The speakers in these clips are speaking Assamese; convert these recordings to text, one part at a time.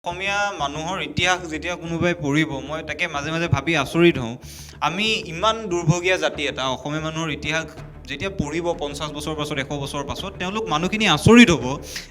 অসমীয়া মানুহৰ ইতিহাস যেতিয়া কোনোবাই পঢ়িব মই তাকে মাজে মাজে ভাবি আচৰিত হওঁ আমি ইমান দুৰ্ভগীয়া জাতি এটা অসমীয়া মানুহৰ ইতিহাস যেতিয়া পঢ়িব 50 বছৰ পাছত 100 বছৰ পাছত তেওঁলোক মানুহখিনি আচৰিত হ'ব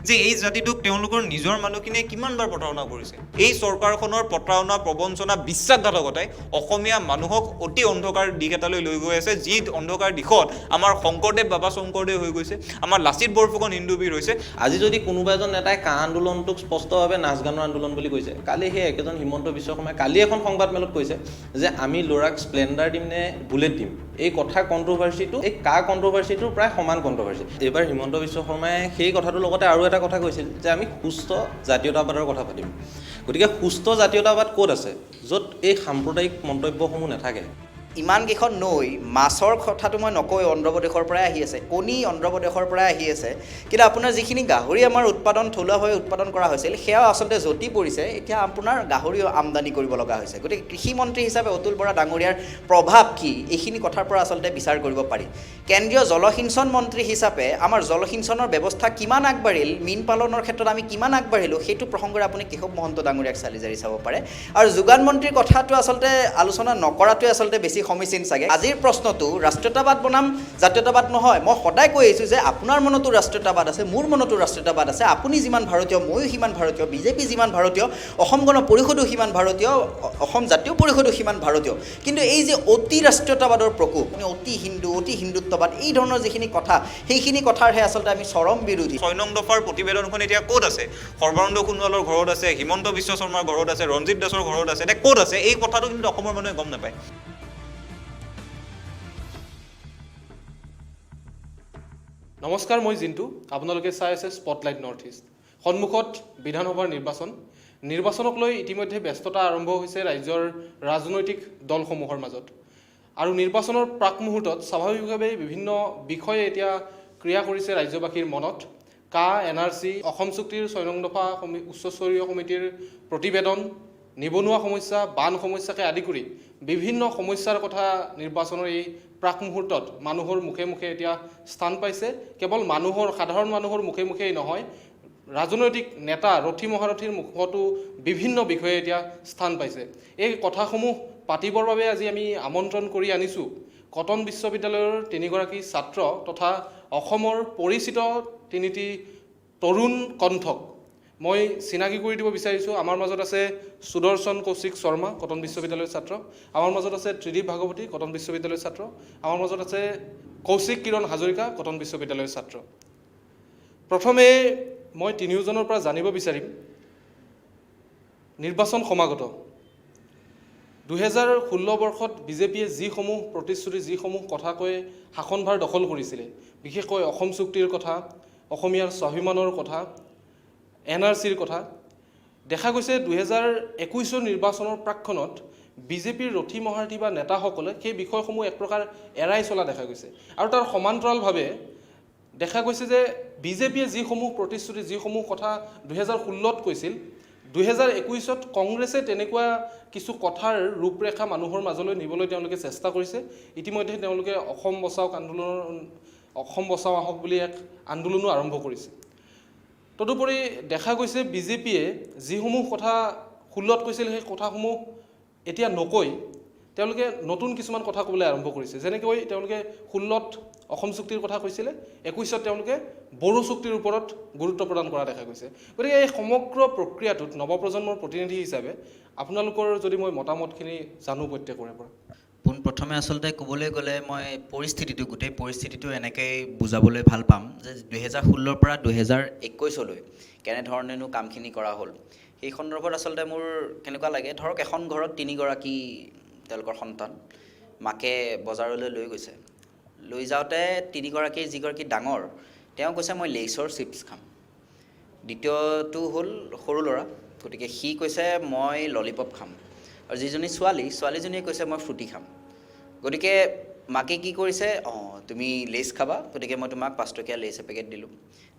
যে এই জাতিটোক তেওঁলোকৰ নিজৰ মানুহখিনিয়ে কিমানবাৰ প্ৰতাৰণা কৰিছে এই চৰকাৰখনৰ প্ৰতাৰণা প্ৰবঞ্চনা বিশ্বাসঘাতকতাই অসমীয়া মানুহক অতি অন্ধকাৰ দিশ এটালৈ লৈ গৈ আছে যি অন্ধকাৰ দিশত আমাৰ শংকৰদেৱ বাবা শংকৰদেৱ হৈ গৈছে আমাৰ লাচিত বৰফুকন হিন্দুবীৰ হৈছে আজি যদি কোনোবা এজন নেতাই কা আন্দোলনটোক স্পষ্টভাৱে নাচ গানৰ আন্দোলন বুলি কৈছে কালি সেই একেজন হিমন্ত বিশ্ব শৰ্মাই কালি এখন সংবাদ মেলত কৈছে যে আমি ল'ৰাক স্প্লেণ্ডাৰ দিম নে বুলেট দিম এই কথা কণ্ট্ৰভাৰ্চিটো এই কা কণ্ট্ৰভাৰ্চিটোৰ প্ৰায় সমান কণ্ট্ৰভাৰ্চি এইবাৰ হিমন্ত বিশ্ব শৰ্মাই সেই কথাটোৰ লগতে আৰু এটা কথা কৈছিল যে আমি সুস্থ জাতীয়তাবাদৰ কথা পাতিম গতিকে সুস্থ জাতীয়তাবাদ ক'ত আছে য'ত এই সাম্প্ৰদায়িক মন্তব্যসমূহ নাথাকে ইমানকেইখন নৈ মাছৰ কথাটো মই নকওঁ অন্ধ্ৰপ্ৰদেশৰ পৰাই আহি আছে কণী অন্ধ্ৰপ্ৰদেশৰ পৰাই আহি আছে কিন্তু আপোনাৰ যিখিনি গাহৰি আমাৰ উৎপাদন থলুৱাভাৱে উৎপাদন কৰা হৈছিল সেয়াও আচলতে যতি পৰিছে এতিয়া আপোনাৰ গাহৰিও আমদানি কৰিব লগা হৈছে গতিকে কৃষিমন্ত্ৰী হিচাপে অতুল বৰা ডাঙৰীয়াৰ প্ৰভাৱ কি এইখিনি কথাৰ পৰা আচলতে বিচাৰ কৰিব পাৰি কেন্দ্ৰীয় জলসিঞ্চন মন্ত্ৰী হিচাপে আমাৰ জলসিঞ্চনৰ ব্যৱস্থা কিমান আগবাঢ়িল মীন পালনৰ ক্ষেত্ৰত আমি কিমান আগবাঢ়িলোঁ সেইটো প্ৰসংগৰে আপুনি কেশৱ মহন্ত ডাঙৰীয়াক চালি জাৰি চাব পাৰে আৰু যোগান মন্ত্ৰীৰ কথাটো আচলতে আলোচনা নকৰাটোৱে আচলতে বেছি সমীচীন চাগে আজিৰ প্ৰশ্নটো ৰাষ্ট্ৰীয়তাবাদ বনাম জাতীয়তাবাদ নহয় মই সদায় কৈ আহিছোঁ যে আপোনাৰ মনতো ৰাষ্ট্ৰীয়তাবাদ আছে মোৰ মনতো ৰাষ্ট্ৰীয়তাবাদ আছে আপুনি যিমান ভাৰতীয় ময়ো সিমান ভাৰতীয় বিজেপি যিমান ভাৰতীয় অসম গণ পৰিষদো সিমান ভাৰতীয় অসম জাতীয় পৰিষদো সিমান ভাৰতীয় কিন্তু এই যে অতি ৰাষ্ট্ৰীয়তাবাদৰ প্ৰকোপ অতি হিন্দু অতি হিন্দুত্ববাদ এই ধৰণৰ যিখিনি কথা সেইখিনি কথাৰহে আচলতে আমি চৰম বিৰোধী 6 নং দফাৰ প্ৰতিবেদনখন এতিয়া ক'ত আছে সৰ্বানন্দ সোণোৱালৰ ঘৰত আছে হিমন্ত বিশ্ব শৰ্মাৰ ঘৰত আছে ৰঞ্জিত দাসৰ ঘৰত আছে এতিয়া ক'ত আছে এই কথাটো কিন্তু অসমৰ মানুহে গম নাপায় নমস্কাৰ মই জিন্তু আপোনালোকে চাই আছে স্পটলাইট নৰ্থ ইষ্ট সন্মুখত বিধানসভাৰ নিৰ্বাচনক লৈ ইতিমধ্যে ব্যস্ততা আৰম্ভ হৈছে ৰাজ্যৰ ৰাজনৈতিক দলসমূহৰ মাজত আৰু নিৰ্বাচনৰ প্ৰাক মুহূৰ্তত স্বাভাৱিকভাৱে বিভিন্ন বিষয়ে এতিয়া ক্ৰিয়া কৰিছে ৰাজ্যবাসীৰ মনত কা এনআৰচি অসম চুক্তিৰ 6 নং দফা উচ্চস্তৰীয় সমিতিৰ প্ৰতিবেদন নিবনুৱা সমস্যা বান সমস্যাকে আদি কৰি বিভিন্ন সমস্যাৰ কথা নিৰ্বাচনৰ এই প্ৰাক মুহূৰ্তত মানুহৰ মুখে মুখে এতিয়া স্থান পাইছে কেৱল সাধাৰণ মানুহৰ মুখে মুখেই নহয় ৰাজনৈতিক নেতা ৰথী মহাৰথীৰ মুখতো বিভিন্ন বিষয়ে এতিয়া স্থান পাইছে এই কথাসমূহ পাতিবৰ বাবে আজি আমি আমন্ত্ৰণ কৰি আনিছোঁ কটন বিশ্ববিদ্যালয়ৰ 3গৰাকী ছাত্ৰ তথা অসমৰ পৰিচিত তিনিটি তৰুণ কণ্ঠক মই চিনাকি কৰি দিব বিচাৰিছোঁ আমাৰ মাজত আছে সুদৰ্শন কৌশিক শৰ্মা কটন বিশ্ববিদ্যালয়ৰ ছাত্ৰ আমাৰ মাজত আছে ত্ৰিদীপ ভাগৱতী কটন বিশ্ববিদ্যালয়ৰ ছাত্ৰ আমাৰ মাজত আছে কৌশিক কিৰণ হাজৰিকা কটন বিশ্ববিদ্যালয়ৰ ছাত্ৰ প্ৰথমে মই তিনিওজনৰ পৰা জানিব বিচাৰিম নিৰ্বাচন সমাগত 2016 বৰ্ষত বিজেপিয়ে যিসমূহ প্ৰতিশ্ৰুতি যিসমূহ কথা কৈ শাসনভাৰ দখল কৰিছিলে বিশেষকৈ অসম চুক্তিৰ কথা অসমীয়াৰ স্বাভিমানৰ কথা এনআৰচিৰ কথা দেখা গৈছে 2021 নিৰ্বাচনৰ প্ৰাক্ষণত বিজেপিৰ ৰথী মহাৰথী বা নেতাসকলে সেই বিষয়সমূহ এক প্ৰকাৰ এৰাই চলা দেখা গৈছে আৰু তাৰ সমান্তৰালভাৱে দেখা গৈছে যে বিজেপিয়ে যিসমূহ প্ৰতিশ্ৰুতি যিসমূহ কথা 2016ত কৈছিল 2021ত কংগ্ৰেছে তেনেকুৱা কিছু কথাৰ ৰূপৰেখা মানুহৰ মাজলৈ নিবলৈ তেওঁলোকে চেষ্টা কৰিছে ইতিমধ্যে তেওঁলোকে অসম বচাও আহক বুলি এক আন্দোলনো আৰম্ভ কৰিছে তদুপৰি দেখা গৈছে বিজেপিয়ে যিসমূহ কথা 16ত কৈছিল সেই কথাসমূহ এতিয়া নকৈ তেওঁলোকে নতুন কিছুমান কথা ক'বলৈ আৰম্ভ কৰিছে যেনেকৈ তেওঁলোকে 16ত অসম চুক্তিৰ কথা কৈছিলে 21ত তেওঁলোকে বড়ো চুক্তিৰ ওপৰত গুৰুত্ব প্ৰদান কৰা দেখা গৈছে গতিকে এই সমগ্ৰ প্ৰক্ৰিয়াটোত নৱপ্ৰজন্মৰ প্ৰতিনিধি হিচাপে আপোনালোকৰ যদি মই মতামতখিনি জানো প্ৰত্যেকৰে পৰা পোনপ্ৰথমে আচলতে ক'বলৈ গ'লে মই গোটেই পৰিস্থিতিটো এনেকৈ বুজাবলৈ ভাল পাম যে 2016ৰ পৰা 2021লৈ কেনেধৰণেনো কামখিনি কৰা হ'ল সেই সন্দৰ্ভত আচলতে মোৰ কেনেকুৱা লাগে ধৰক এখন ঘৰত 3গৰাকী তেওঁলোকৰ সন্তান মাকে বজাৰলৈ লৈ গৈছে লৈ যাওঁতে 3গৰাকী যিগৰাকী ডাঙৰ তেওঁ কৈছে মই লেইছৰ চিপছ খাম দ্বিতীয়টো হ'ল সৰু ল'ৰা গতিকে সি কৈছে মই ললিপপ খাম আৰু যিজনী ছোৱালীজনীয়ে কৈছে মই ফ্ৰুটি খাম গতিকে মাকে কি কৰিছে তুমি লেইছ খাবা গতিকে মই তোমাক 5 টকীয়া লেইছ এপেকেট দিলোঁ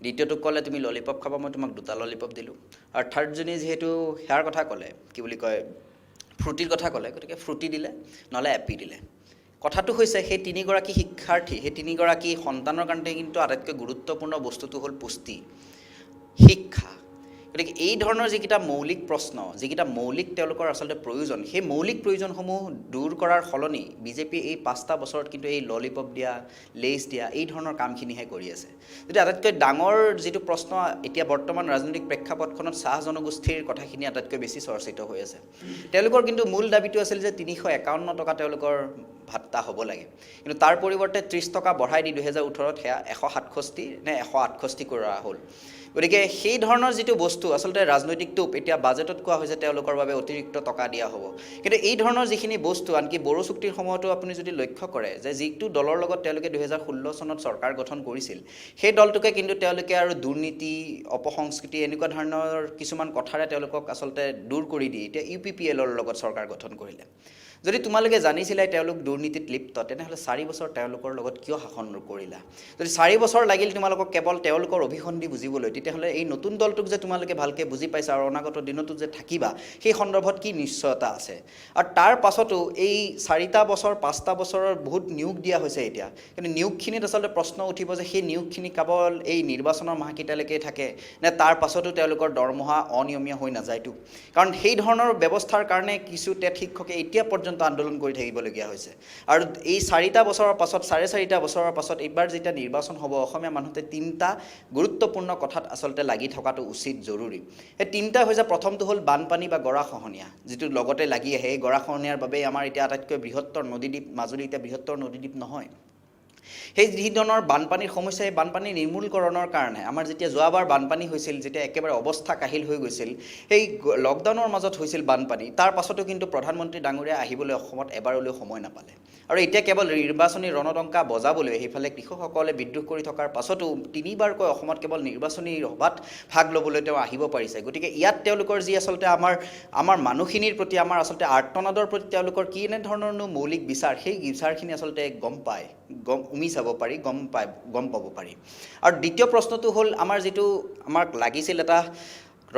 দ্বিতীয়টোক ক'লে তুমি ললিপপ খাবা মই তোমাক 2টা ললিপপ দিলোঁ আৰু থাৰ্ডজনী যিহেতু সেয়াৰ কথা ক'লে কি বুলি কয় ফ্ৰুটিৰ কথা ক'লে গতিকে ফ্ৰুটি দিলে নহ'লে এপি দিলে কথাটো হৈছে সেই 3গৰাকী শিক্ষাৰ্থী সেই 3গৰাকী সন্তানৰ কাৰণে কিন্তু আটাইতকৈ গুৰুত্বপূৰ্ণ বস্তুটো হ'ল পুষ্টি শিক্ষা গতিকে এই ধৰণৰ যিকেইটা মৌলিক প্ৰশ্ন, যিকেইটা মৌলিক তেওঁলোকৰ আচলতে প্ৰয়োজন, সেই মৌলিক প্ৰয়োজনসমূহ দূৰ কৰাৰ সলনি বিজেপি এই 5টা বছৰত কিন্তু এই ললিপপ দিয়া, লেজ দিয়া এই ধৰণৰ কামখিনিহে কৰি আছে। যদি আটাইতকৈ ডাঙৰ যিটো প্ৰশ্ন এতিয়া বৰ্তমান ৰাজনৈতিক প্ৰেক্ষাপটখনত চাহ জনগোষ্ঠীৰ কথাখিনি আটাইতকৈ বেছি চৰ্চিত হৈ আছে। তেওঁলোকৰ কিন্তু মূল দাবীটো আছিল যে 351 টকা তেওঁলোকৰ ভাত্তা হ'ব লাগে, কিন্তু তাৰ পৰিৱৰ্তে 30 টকা বঢ়াই দি 2018ত সেয়া 167 নে 168 কৰা হ'ল। গতিকে সেই ধৰণৰ যিটো বস্তু আচলতে ৰাজনৈতিক টোপ, এতিয়া বাজেটত কোৱা হৈছে তেওঁলোকৰ বাবে অতিৰিক্ত টকা দিয়া হ'ব, কিন্তু এই ধৰণৰ যিখিনি বস্তু আনকি বড়ো চুক্তিৰ সময়তো আপুনি যদি লক্ষ্য কৰে যে যিটো দলৰ লগত তেওঁলোকে 2016 চনত চৰকাৰ গঠন কৰিছিল, সেই দলটোকে কিন্তু তেওঁলোকে আৰু দুৰ্নীতি, অপসংস্কৃতি এনেকুৱা ধৰণৰ কিছুমান কথাৰে তেওঁলোকক আচলতে দূৰ কৰি দি এতিয়া UPPLৰ লগত চৰকাৰ গঠন কৰিলে। যদি তোমালোকে জানিছিলাই তেওঁলোক দুৰ্নীতিত লিপ্ত, তেনেহ'লে 4 বছৰ তেওঁলোকৰ লগত কিয় শাসন কৰিলা? যদি 4 বছৰ লাগিল তোমালোকক কেৱল তেওঁলোকৰ অভিসন্ধি বুজিবলৈ, তেতিয়াহ'লে এই নতুন দলটোক যে তোমালোকে ভালকৈ বুজি পাইছা আৰু অনাগত দিনতো যে থাকিবা, সেই সন্দৰ্ভত কি নিশ্চয়তা আছে? আৰু তাৰ পাছতো এই 4টা বছৰ 5টা বছৰৰ বহুত নিয়োগ দিয়া হৈছে এতিয়া, কিন্তু নিয়োগখিনিত আচলতে প্ৰশ্ন উঠিব যে সেই নিয়োগখিনি কেৱল এই নিৰ্বাচনৰ মাহকেইটালৈকে থাকে নে তাৰ পাছতো তেওঁলোকৰ দৰমহা অনিয়মীয়া হৈ নাযায়তো? কাৰণ সেই ধৰণৰ ব্যৱস্থাৰ কাৰণে কিছু টেট শিক্ষকে এতিয়া পৰ্যন্ত আন্দোলন কৰি থাকিবলগীয়া হৈছে। আৰু এই 4টা বছৰৰ পাছত 4.5টা বছৰৰ পাছত এইবাৰ যেতিয়া নিৰ্বাচন হ'ব, অসমীয়া মানুহতে 3টা গুৰুত্বপূৰ্ণ কথাত আচলতে লাগি থকাটো উচিত জৰুৰী। সেই 3টা হৈছে, প্ৰথমটো হ'ল বানপানী বা গৰাখহনীয়া, যিটো লগতে লাগি আহে। এই গৰাখহনীয়াৰ বাবেই আমাৰ এতিয়া আটাইতকৈ বৃহত্তৰ নদীদ্বীপ মাজুলী এতিয়া বৃহত্তৰ নদীদ্বীপ নহয়। সেই যিধৰণৰ বানপানীৰ সমস্যা, এই বানপানী নিৰ্মূলকৰণৰ কাৰণে আমাৰ যেতিয়া যোৱাবাৰ বানপানী হৈছিল, যেতিয়া একেবাৰে অৱস্থা কাহিল হৈ গৈছিল, সেই লকডাউনৰ মাজত হৈছিল বানপানী, তাৰ পাছতো কিন্তু প্ৰধানমন্ত্ৰী ডাঙৰীয়া আহিবলৈ অসমত এবাৰলৈও সময় নাপালে। আৰু এতিয়া কেৱল নিৰ্বাচনী ৰণডংকা বজাবলৈ সেইফালে কৃষকসকলে বিদ্ৰোহ কৰি থকাৰ পাছতো 3বাৰকৈ অসমত কেৱল নিৰ্বাচনী সভাত ভাগ ল'বলৈ তেওঁ আহিব পাৰিছে। গতিকে ইয়াত তেওঁলোকৰ যি আচলতে আমাৰ মানুহখিনিৰ প্ৰতি, আমাৰ আচলতে আৰ্তনাদৰ প্ৰতি তেওঁলোকৰ কি এনেধৰণৰনো মৌলিক বিচাৰ, সেই বিচাৰখিনি আচলতে উমি চাব পাৰি, গম পাব পাৰি। আৰু দ্বিতীয় প্ৰশ্নটো হ'ল আমাৰ যিটো আমাক লাগিছিল এটা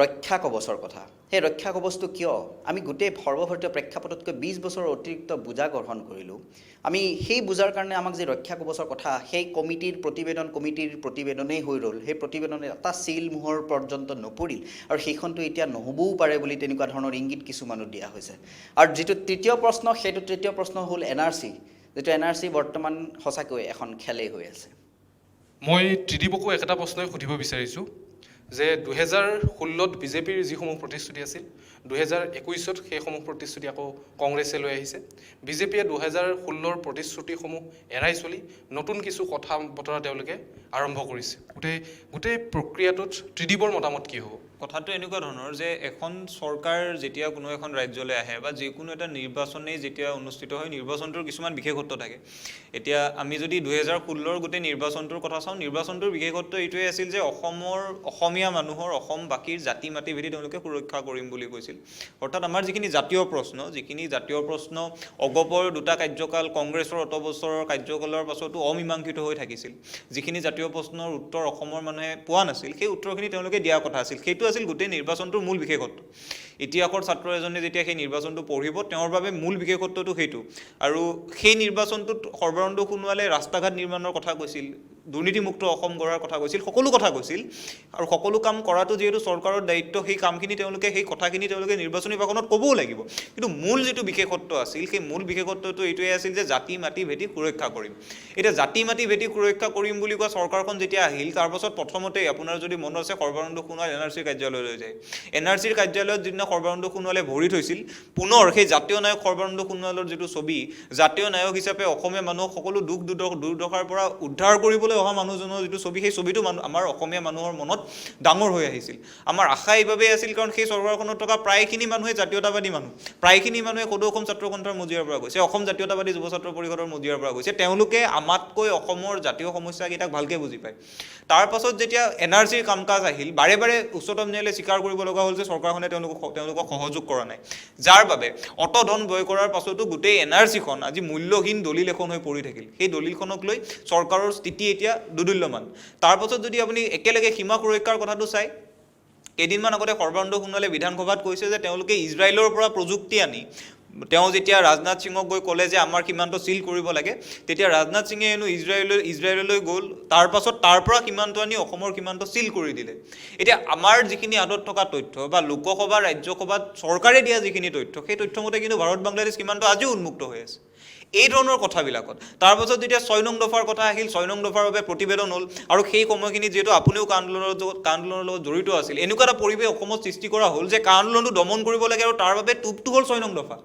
ৰক্ষা কৱচৰ কথা, সেই ৰক্ষা কৱচটো কিয়? আমি গোটেই সৰ্বভাৰতীয় প্ৰেক্ষাপটতকৈ 20 বছৰৰ অতিৰিক্ত বোজা গ্ৰহণ কৰিলোঁ। আমি সেই বোজাৰ কাৰণে আমাক যি ৰক্ষা কৱচৰ কথা, সেই কমিটিৰ প্ৰতিবেদনেই হৈ ৰ'ল। সেই প্ৰতিবেদনে এটা চিল মোহৰ পৰ্যন্ত নপৰিল, আৰু সেইখনটো এতিয়া নহ'বও পাৰে বুলি তেনেকুৱা ধৰণৰ ইংগিত কিছুমানো দিয়া হৈছে। আৰু যিটো তৃতীয় প্ৰশ্ন, সেইটো তৃতীয় প্ৰশ্ন হ'ল NRC, যিটো NRC বৰ্তমান সঁচাকৈ এখন খেলেই হৈ আছে। মই ত্ৰিদীপকো একেটা প্ৰশ্নই সুধিব বিচাৰিছোঁ যে 2016ত বিজেপিৰ যিসমূহ প্ৰতিশ্ৰুতি আছিল, 2021ত সেইসমূহ প্ৰতিশ্ৰুতি আকৌ কংগ্ৰেছে লৈ আহিছে। বিজেপিয়ে 2016ৰ প্ৰতিশ্ৰুতিসমূহ এৰাই চলি নতুন কিছু কথা বতৰা তেওঁলোকে আৰম্ভ কৰিছে। গোটেই প্ৰক্ৰিয়াটোত ত্ৰিদীপৰ মতামত কি হ'ব? কথাটো এনেকুৱা ধৰণৰ যে এখন চৰকাৰ যেতিয়া কোনো এখন ৰাজ্যলৈ আহে বা যিকোনো এটা নিৰ্বাচনেই যেতিয়া অনুষ্ঠিত হয়, নিৰ্বাচনটোৰ কিছুমান বিশেষত্ব থাকে। এতিয়া আমি যদি 2016ৰ গোটেই নিৰ্বাচনটোৰ কথা চাওঁ, নিৰ্বাচনটোৰ বিশেষত্ব এইটোৱে আছিল যে অসমীয়া মানুহৰ, অসমবাসীৰ জাতি মাটি ভেদি তেওঁলোকে সুৰক্ষা কৰিম বুলি কৈছিল। অৰ্থাৎ আমাৰ যিখিনি জাতীয় প্ৰশ্ন অগপৰ 2টা কাৰ্যকাল কংগ্ৰেছৰ অত বছৰৰ কাৰ্যকালৰ পাছতো অমীমাংসিত হৈ থাকিছিল, যিখিনি জাতীয় প্ৰশ্নৰ উত্তৰ অসমৰ মানুহে পোৱা নাছিল, সেই উত্তৰখিনি তেওঁলোকে দিয়াৰ কথা আছিল। সেইটো আছিল গোটেই নিৰ্বাচনটোৰ মূল বিশেষত্ব। ইতিহাসৰ ছাত্ৰ এজনে যেতিয়া সেই নিৰ্বাচনটো পঢ়িব, তেওঁৰ বাবে মূল বিশেষত্বটো সেইটো। আৰু সেই নিৰ্বাচনটোত সৰ্বানন্দ সোণোৱালে ৰাস্তা ঘাট নিৰ্মাণৰ কথা কৈছিল, দুৰ্নীতিমুক্ত অসম গঢ়াৰ কথা কৈছিল, সকলো কথা কৈছিল। আৰু সকলো কাম কৰাটো যিহেতু চৰকাৰৰ দায়িত্ব, সেই কামখিনি সেই কথাখিনি তেওঁলোকে নিৰ্বাচনী ভাষণত ক'বও লাগিব। কিন্তু মূল যিটো বিশেষত্ব আছিল, সেই মূল বিশেষত্বটো এইটোৱে আছিল যে জাতি মাটি ভেটি সুৰক্ষা কৰিম। এতিয়া জাতি মাটি ভেটি সুৰক্ষা কৰিম বুলি কোৱা চৰকাৰখন যেতিয়া আহিল, তাৰপাছত প্ৰথমতেই আপোনাৰ যদি মনত আছে, সৰ্বানন্দ সোণোৱাল NRCৰ কাৰ্যালয়লৈ যায়। NRCৰ কাৰ্যালয়ত যিদিনা সৰ্বানন্দ সোণোৱালে ভৰি থৈছিল, পুনৰ সেই জাতীয় নায়ক সৰ্বানন্দ সোণোৱালৰ যিটো ছবি, জাতীয় নায়ক হিচাপে অসমীয়া মানুহক সকলো দুখ দুৰ্দশাৰ পৰা উদ্ধাৰ কৰিবলৈ অহা মানুহজনৰ যিটো ছবি, সেই ছবিটো আমাৰ অসমীয়া মানুহৰ মনত ডাঙৰ হৈ আহিছিল। আমাৰ আশা এইবাবেই আছিল, কাৰণ সেই চৰকাৰখনত থকা প্ৰায়খিনি মানুহে জাতীয়তাবাদী মানুহ, প্ৰায়খিনি মানুহে সদৌ অসম ছাত্ৰ সন্থাৰ মজিয়াৰ পৰা গৈছে, অসম জাতীয়তাবাদী যুৱ ছাত্ৰ পৰিষদৰ মজিয়াৰ পৰা গৈছে। তেওঁলোকে আমাতকৈ অসমৰ জাতীয় সমস্যাকেইটাক ভালকৈ বুজি পায়। তাৰ পাছত যেতিয়া NRCৰ কাম কাজ আহিল, বাৰে বাৰে উচ্চতম ন্যায়ালয়ে স্বীকাৰ কৰিব লগা হ'ল যে চৰকাৰখনে তেওঁলোকক সহযোগ কৰা নাই, যাৰ বাবে অত ধন ব্যয় কৰাৰ পাছতো গোটেই NRCখন আজি মূল্যহীন দলিল এখন হৈ পৰি থাকিল। সেই দলিলখনক লৈ চৰকাৰৰ স্থিতি এতিয়া দুদুল্যমান। তাৰ পাছত যদি আপুনি একেলগে সীমা সুৰক্ষাৰ কথাটো চাই, কেইদিনমান আগতে সৰ্বানন্দ সোণোৱালে বিধানসভাত কৈছে যে তেওঁলোকে ইজৰাইলৰ পৰা প্ৰযুক্তি আনি তেওঁ যেতিয়া ৰাজনাথ সিঙক গৈ ক'লে যে আমাৰ সীমান্ত চিল কৰিব লাগে, তেতিয়া ৰাজনাথ সিঙে হেনো ইজৰাইললৈ গ'ল, তাৰ পাছত তাৰ পৰা সীমান্ত আনি অসমৰ সীমান্ত চিল কৰি দিলে। এতিয়া আমাৰ যিখিনি হাতত থকা তথ্য বা লোকসভা ৰাজ্যসভাত চৰকাৰে দিয়া যিখিনি তথ্য, সেই তথ্যমতে কিন্তু ভাৰত বাংলাদেশ সীমান্ত আজিও উন্মুক্ত হৈ আছে। এই ধৰণৰ কথাবিলাকত তাৰপাছত যেতিয়া 6 নং দফাৰ কথা আহিল, 6 নং দফাৰ বাবে প্ৰতিবেদন হ'ল, আৰু সেই সময়খিনি যিহেতু আপুনিও কা আন্দোলনৰ লগত জড়িত আছিল, এনেকুৱা এটা পৰিৱেশ অসমত সৃষ্টি কৰা হ'ল যে কা আন্দোলনটো দমন কৰিব লাগে, আৰু তাৰ বাবে টোপটো হ'ল 6 নং দফা।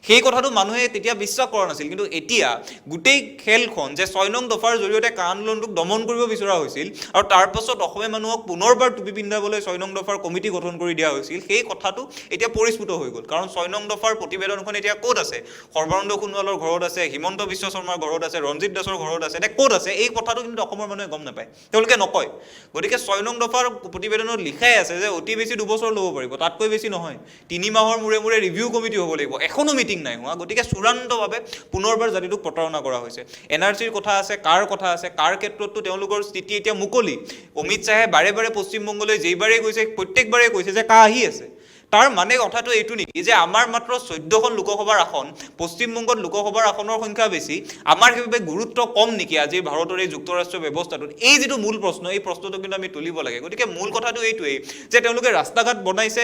সেই কথাটো মানুহে তেতিয়া বিশ্বাস কৰা নাছিল, কিন্তু এতিয়া গোটেই খেলখন যে 6 নং দফাৰ জৰিয়তে কা আন্দোলনটোক দমন কৰিব বিচৰা হৈছিল, আৰু তাৰ পাছত অসমীয়া মানুহক পুনৰবাৰ টুপি পিন্ধাবলৈ 6 নং দফাৰ কমিটি গঠন কৰি দিয়া হৈছিল, সেই কথাটো এতিয়া পৰিস্ফুট হৈ গ'ল। কাৰণ 6 নং দফাৰ প্ৰতিবেদনখন এতিয়া ক'ত আছে? সৰ্বানন্দ সোণোৱালৰ ঘৰত আছে, হিমন্ত বিশ্ব শৰ্মাৰ ঘৰত আছে, ৰঞ্জিত দাসৰ ঘৰত আছে, নে ক'ত আছে? এই কথাটো কিন্তু অসমৰ মানুহে গম নাপায়, তেওঁলোকে নকয়। গতিকে 6 নং দফাৰ প্ৰতিবেদনত লিখাই আছে যে অতি বেছি 2 বছৰ ল'ব পাৰিব, তাতকৈ বেছি নহয়। 3 মাহৰ মূৰে মূৰে ৰিভিউ কমিটি হ'ব লাগিব, এখনো মিটিং নাই হোৱা। গতিকে চূড়ান্তভাৱে পুনৰবাৰ জাতিটোক প্ৰতাৰণা কৰা হৈছে। NRCৰ কথা আছে, কাৰ কথা আছে, কাৰ ক্ষেত্ৰততো তেওঁলোকৰ স্থিতি এতিয়া মুকলি। অমিত শ্বাহে বাৰে বাৰে পশ্চিমবংগলৈ যেইবাৰেই গৈছে প্ৰত্যেকবাৰেই কৈছে যে কা আহি আছে। তাৰ মানে কথাটো এইটো নেকি যে আমাৰ মাত্ৰ 14খন লোকসভাৰ আসন, পশ্চিমবংগত লোকসভাৰ আসনৰ সংখ্যা বেছি, আমাৰ সেইবাবে গুৰুত্ব কম নেকি আজিৰ ভাৰতৰ এই যুক্তৰাষ্ট্ৰীয় ব্যৱস্থাটোত? এই যিটো মূল প্ৰশ্ন, এই প্ৰশ্নটো কিন্তু আমি তুলিব লাগে। গতিকে মূল কথাটো এইটোৱেই যে তেওঁলোকে ৰাস্তা ঘাট বনাইছে,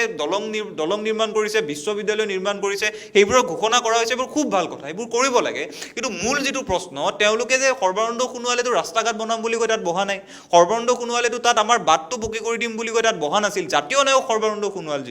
দলং নিৰ্মাণ কৰিছে, বিশ্ববিদ্যালয় নিৰ্মাণ কৰিছে, সেইবোৰৰ ঘোষণা কৰা হৈছে, এইবোৰ খুব ভাল কথা, এইবোৰ কৰিব লাগে। কিন্তু মূল যিটো প্ৰশ্ন, তেওঁলোকে যে সৰ্বানন্দ সোণোৱালেতো ৰাস্তা ঘাট বনাম বুলি কৈ তাত বহা নাই, সৰ্বানন্দ সোণোৱালেতো তাত আমাৰ বাটটো পকী কৰি দিম বুলি কৈ তাত বহা নাছিল। জাতীয় নায়ক সৰ্বানন্দ সোণোৱাল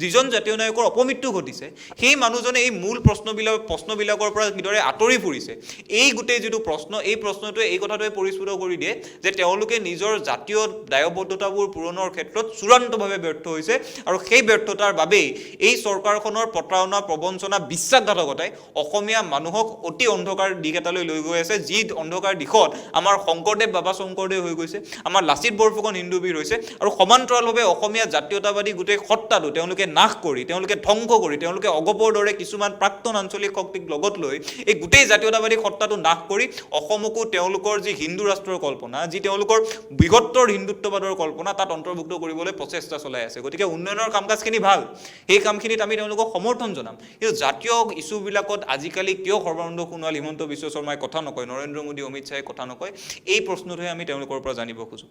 যিজন জাতীয় নায়কৰ অপমৃত্যু ঘটিছে, সেই মানুহজনে এই মূল প্ৰশ্নবিলাকৰ পৰা কিদৰে আঁতৰি ফুৰিছে, এই গোটেই যিটো প্ৰশ্ন, এই প্ৰশ্নটোৱে এই কথাটোৱে পৰিস্ফুট কৰি দিয়ে যে তেওঁলোকে নিজৰ জাতীয় দায়বদ্ধতাবোৰ পূৰণৰ ক্ষেত্ৰত চূড়ান্তভাৱে ব্যৰ্থ হৈছে, আৰু সেই ব্যৰ্থতাৰ বাবেই এই চৰকাৰখনৰ প্ৰতাৰণা, প্ৰবঞ্চনা, বিশ্বাসঘাতকতাই অসমীয়া মানুহক অতি অন্ধকাৰ দিশ এটালৈ লৈ গৈ আছে, যি অন্ধকাৰ দিশত আমাৰ শংকৰদেৱ, বাবা শংকৰদেৱ হৈ গৈছে, আমাৰ লাচিত বৰফুকন হিন্দুবীৰ হৈছে, আৰু সমান্তৰালভাৱে অসমীয়া জাতীয়তাবাদী গোটেই সত্তাটো তেওঁলোকে নাশ কৰি, তেওঁলোকে ধ্বংস কৰি, তেওঁলোকে অগপৰ দৰে কিছুমান প্ৰাক্তন আঞ্চলিক শক্তিক লগত লৈ এই গোটেই জাতীয়তাবাদী সত্তাটো নাশ কৰি অসমকো তেওঁলোকৰ যি হিন্দু ৰাষ্ট্ৰৰ কল্পনা, যি তেওঁলোকৰ বৃহত্তৰ হিন্দুত্ববাদৰ কল্পনা, তাত অন্তৰ্ভুক্ত কৰিবলৈ প্ৰচেষ্টা চলাই আছে। গতিকে উন্নয়নৰ কাম কাজখিনি ভাল, সেই কামখিনিত আমি তেওঁলোকক সমৰ্থন জনাম, কিন্তু জাতীয় ইছ্যুবিলাকত আজিকালি কিয় সৰ্বানন্দ সোণোৱাল, হিমন্ত বিশ্ব শৰ্মাই কথা নকয়, নৰেন্দ্ৰ মোদী, অমিত শ্বাহে কথা নকয়, এই প্ৰশ্নটোহে আমি তেওঁলোকৰ পৰা জানিব খোজোঁ।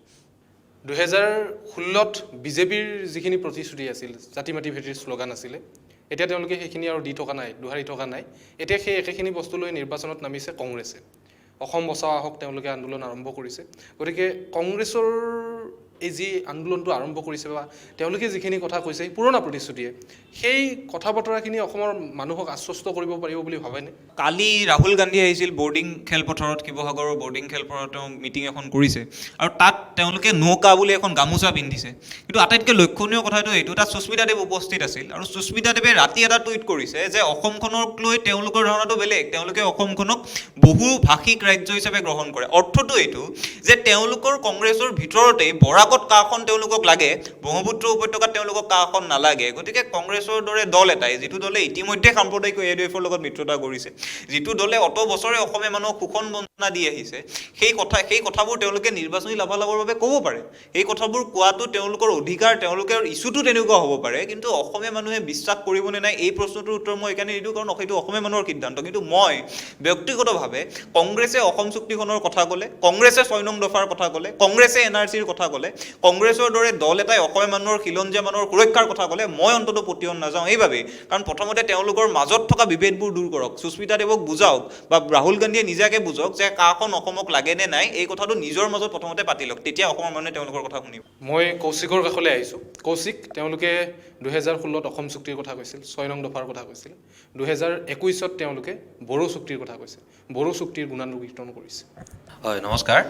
2016ত বিজেপিৰ যিখিনি প্ৰতিশ্ৰুতি আছিল, জাতি মাটি ভেটিৰ শ্লোগান আছিলে, এতিয়া তেওঁলোকে সেইখিনি আৰু দি থকা নাই, দোহাৰি থকা নাই। এতিয়া সেই একেখিনি বস্তু লৈ নিৰ্বাচনত নামিছে কংগ্ৰেছে। অসম বচাও আহক তেওঁলোকে আন্দোলন আৰম্ভ কৰিছে। গতিকে কংগ্ৰেছৰ এই যি আন্দোলনটো আৰম্ভ কৰিছে বা তেওঁলোকে যিখিনি কথা কৈছে, সেই পুৰণা প্ৰতিশ্ৰুতিয়ে, সেই কথা বতৰাখিনি অসমৰ মানুহক আশ্বস্ত কৰিব পাৰিব বুলি ভাবেনে? কালি ৰাহুল গান্ধী আহিছিল বৰ্ডিং খেলপথাৰত, শিৱসাগৰৰ বৰ্ডিং খেলপথাৰত তেওঁ মিটিং এখন কৰিছে, আৰু তাত তেওঁলোকে নৌকা বুলি এখন গামোচা পিন্ধিছে। কিন্তু আটাইতকৈ লক্ষণীয় কথাটো এইটো, তাত সুস্মিতা দেৱ উপস্থিত আছিল, আৰু সুস্মিতা দেৱে ৰাতি এটা টুইট কৰিছে যে অসমখনক লৈ তেওঁলোকৰ ধাৰণাটো বেলেগ, তেওঁলোকে অসমখনক বহু ভাষিক ৰাজ্য হিচাপে গ্ৰহণ কৰে। অৰ্থটো এইটো যে তেওঁলোকৰ কংগ্ৰেছৰ ভিতৰতেই বৰাকত কাখন তেওঁলোকক লাগে, ব্ৰহ্মপুত্ৰ উপত্যকাত তেওঁলোকক কাখন নালাগে। গতিকে কংগ্ৰেছৰ দৰে দল এটাই, যিটো দলে ইতিমধ্যে সাম্প্ৰদায়িক AIDF-ৰ লগত মিত্ৰতা কৰিছে, যিটো দলে অত বছৰে অসমীয়া মানুহক শোষণ বঞ্চনা দি আহিছে, সেই কথাবোৰ তেওঁলোকে নিৰ্বাচনী লাভালাভৰ বাবে ক'ব পাৰে। সেই কথাবোৰ কোৱাটো তেওঁলোকৰ অধিকাৰ, তেওঁলোকৰ ইছ্যুটো তেনেকুৱা হ'ব পাৰে, কিন্তু অসমীয়া মানুহে বিশ্বাস কৰিবনে নাই, এই প্ৰশ্নটোৰ উত্তৰ মই এইকাৰণে নিদিওঁ, কাৰণ সেইটো অসমীয়া মানুহৰ সিদ্ধান্ত। কিন্তু মই ব্যক্তিগতভাৱে কংগ্ৰেছে অসম চুক্তিখনৰ কথা ক'লে, কংগ্ৰেছে 6 নং দফাৰ কথা ক'লে, কংগ্ৰেছে NRCৰ কথা ক'লে, কংগ্ৰেছৰ দৰে দল এটাই অসমীয়া মানুহৰ খিলঞ্জীয়া মানুহৰ সুৰক্ষাৰ কথা ক'লে, মই অন্ততঃ পতিয়ন নাযাওঁ এইবাবেই, কাৰণ প্ৰথমতে তেওঁলোকৰ মাজত থকা বিভেদবোৰ দূৰ কৰক, সুস্মিতা দেৱক বুজাওক, বা ৰাহুল গান্ধীয়ে নিজাকে বুজাওক যে কাখন অসমক লাগে নে নাই, এই কথাটো নিজৰ মাজত প্ৰথমতে পাতি লওক, তেতিয়া অসমৰ মানুহে তেওঁলোকৰ কথা শুনিব। মই কৌশিকৰ কাষলৈ আহিছোঁ। কৌশিক, তেওঁলোকে 2016ত অসম চুক্তিৰ কথা কৈছিল, 6 নং দফাৰ কথা কৈছিল, 2021ত তেওঁলোকে বড়ো চুক্তিৰ কথা কৈছে, বড়ো চুক্তিৰ গুণানুকীৰ্তন কৰিছে। হয়, নমস্কাৰ।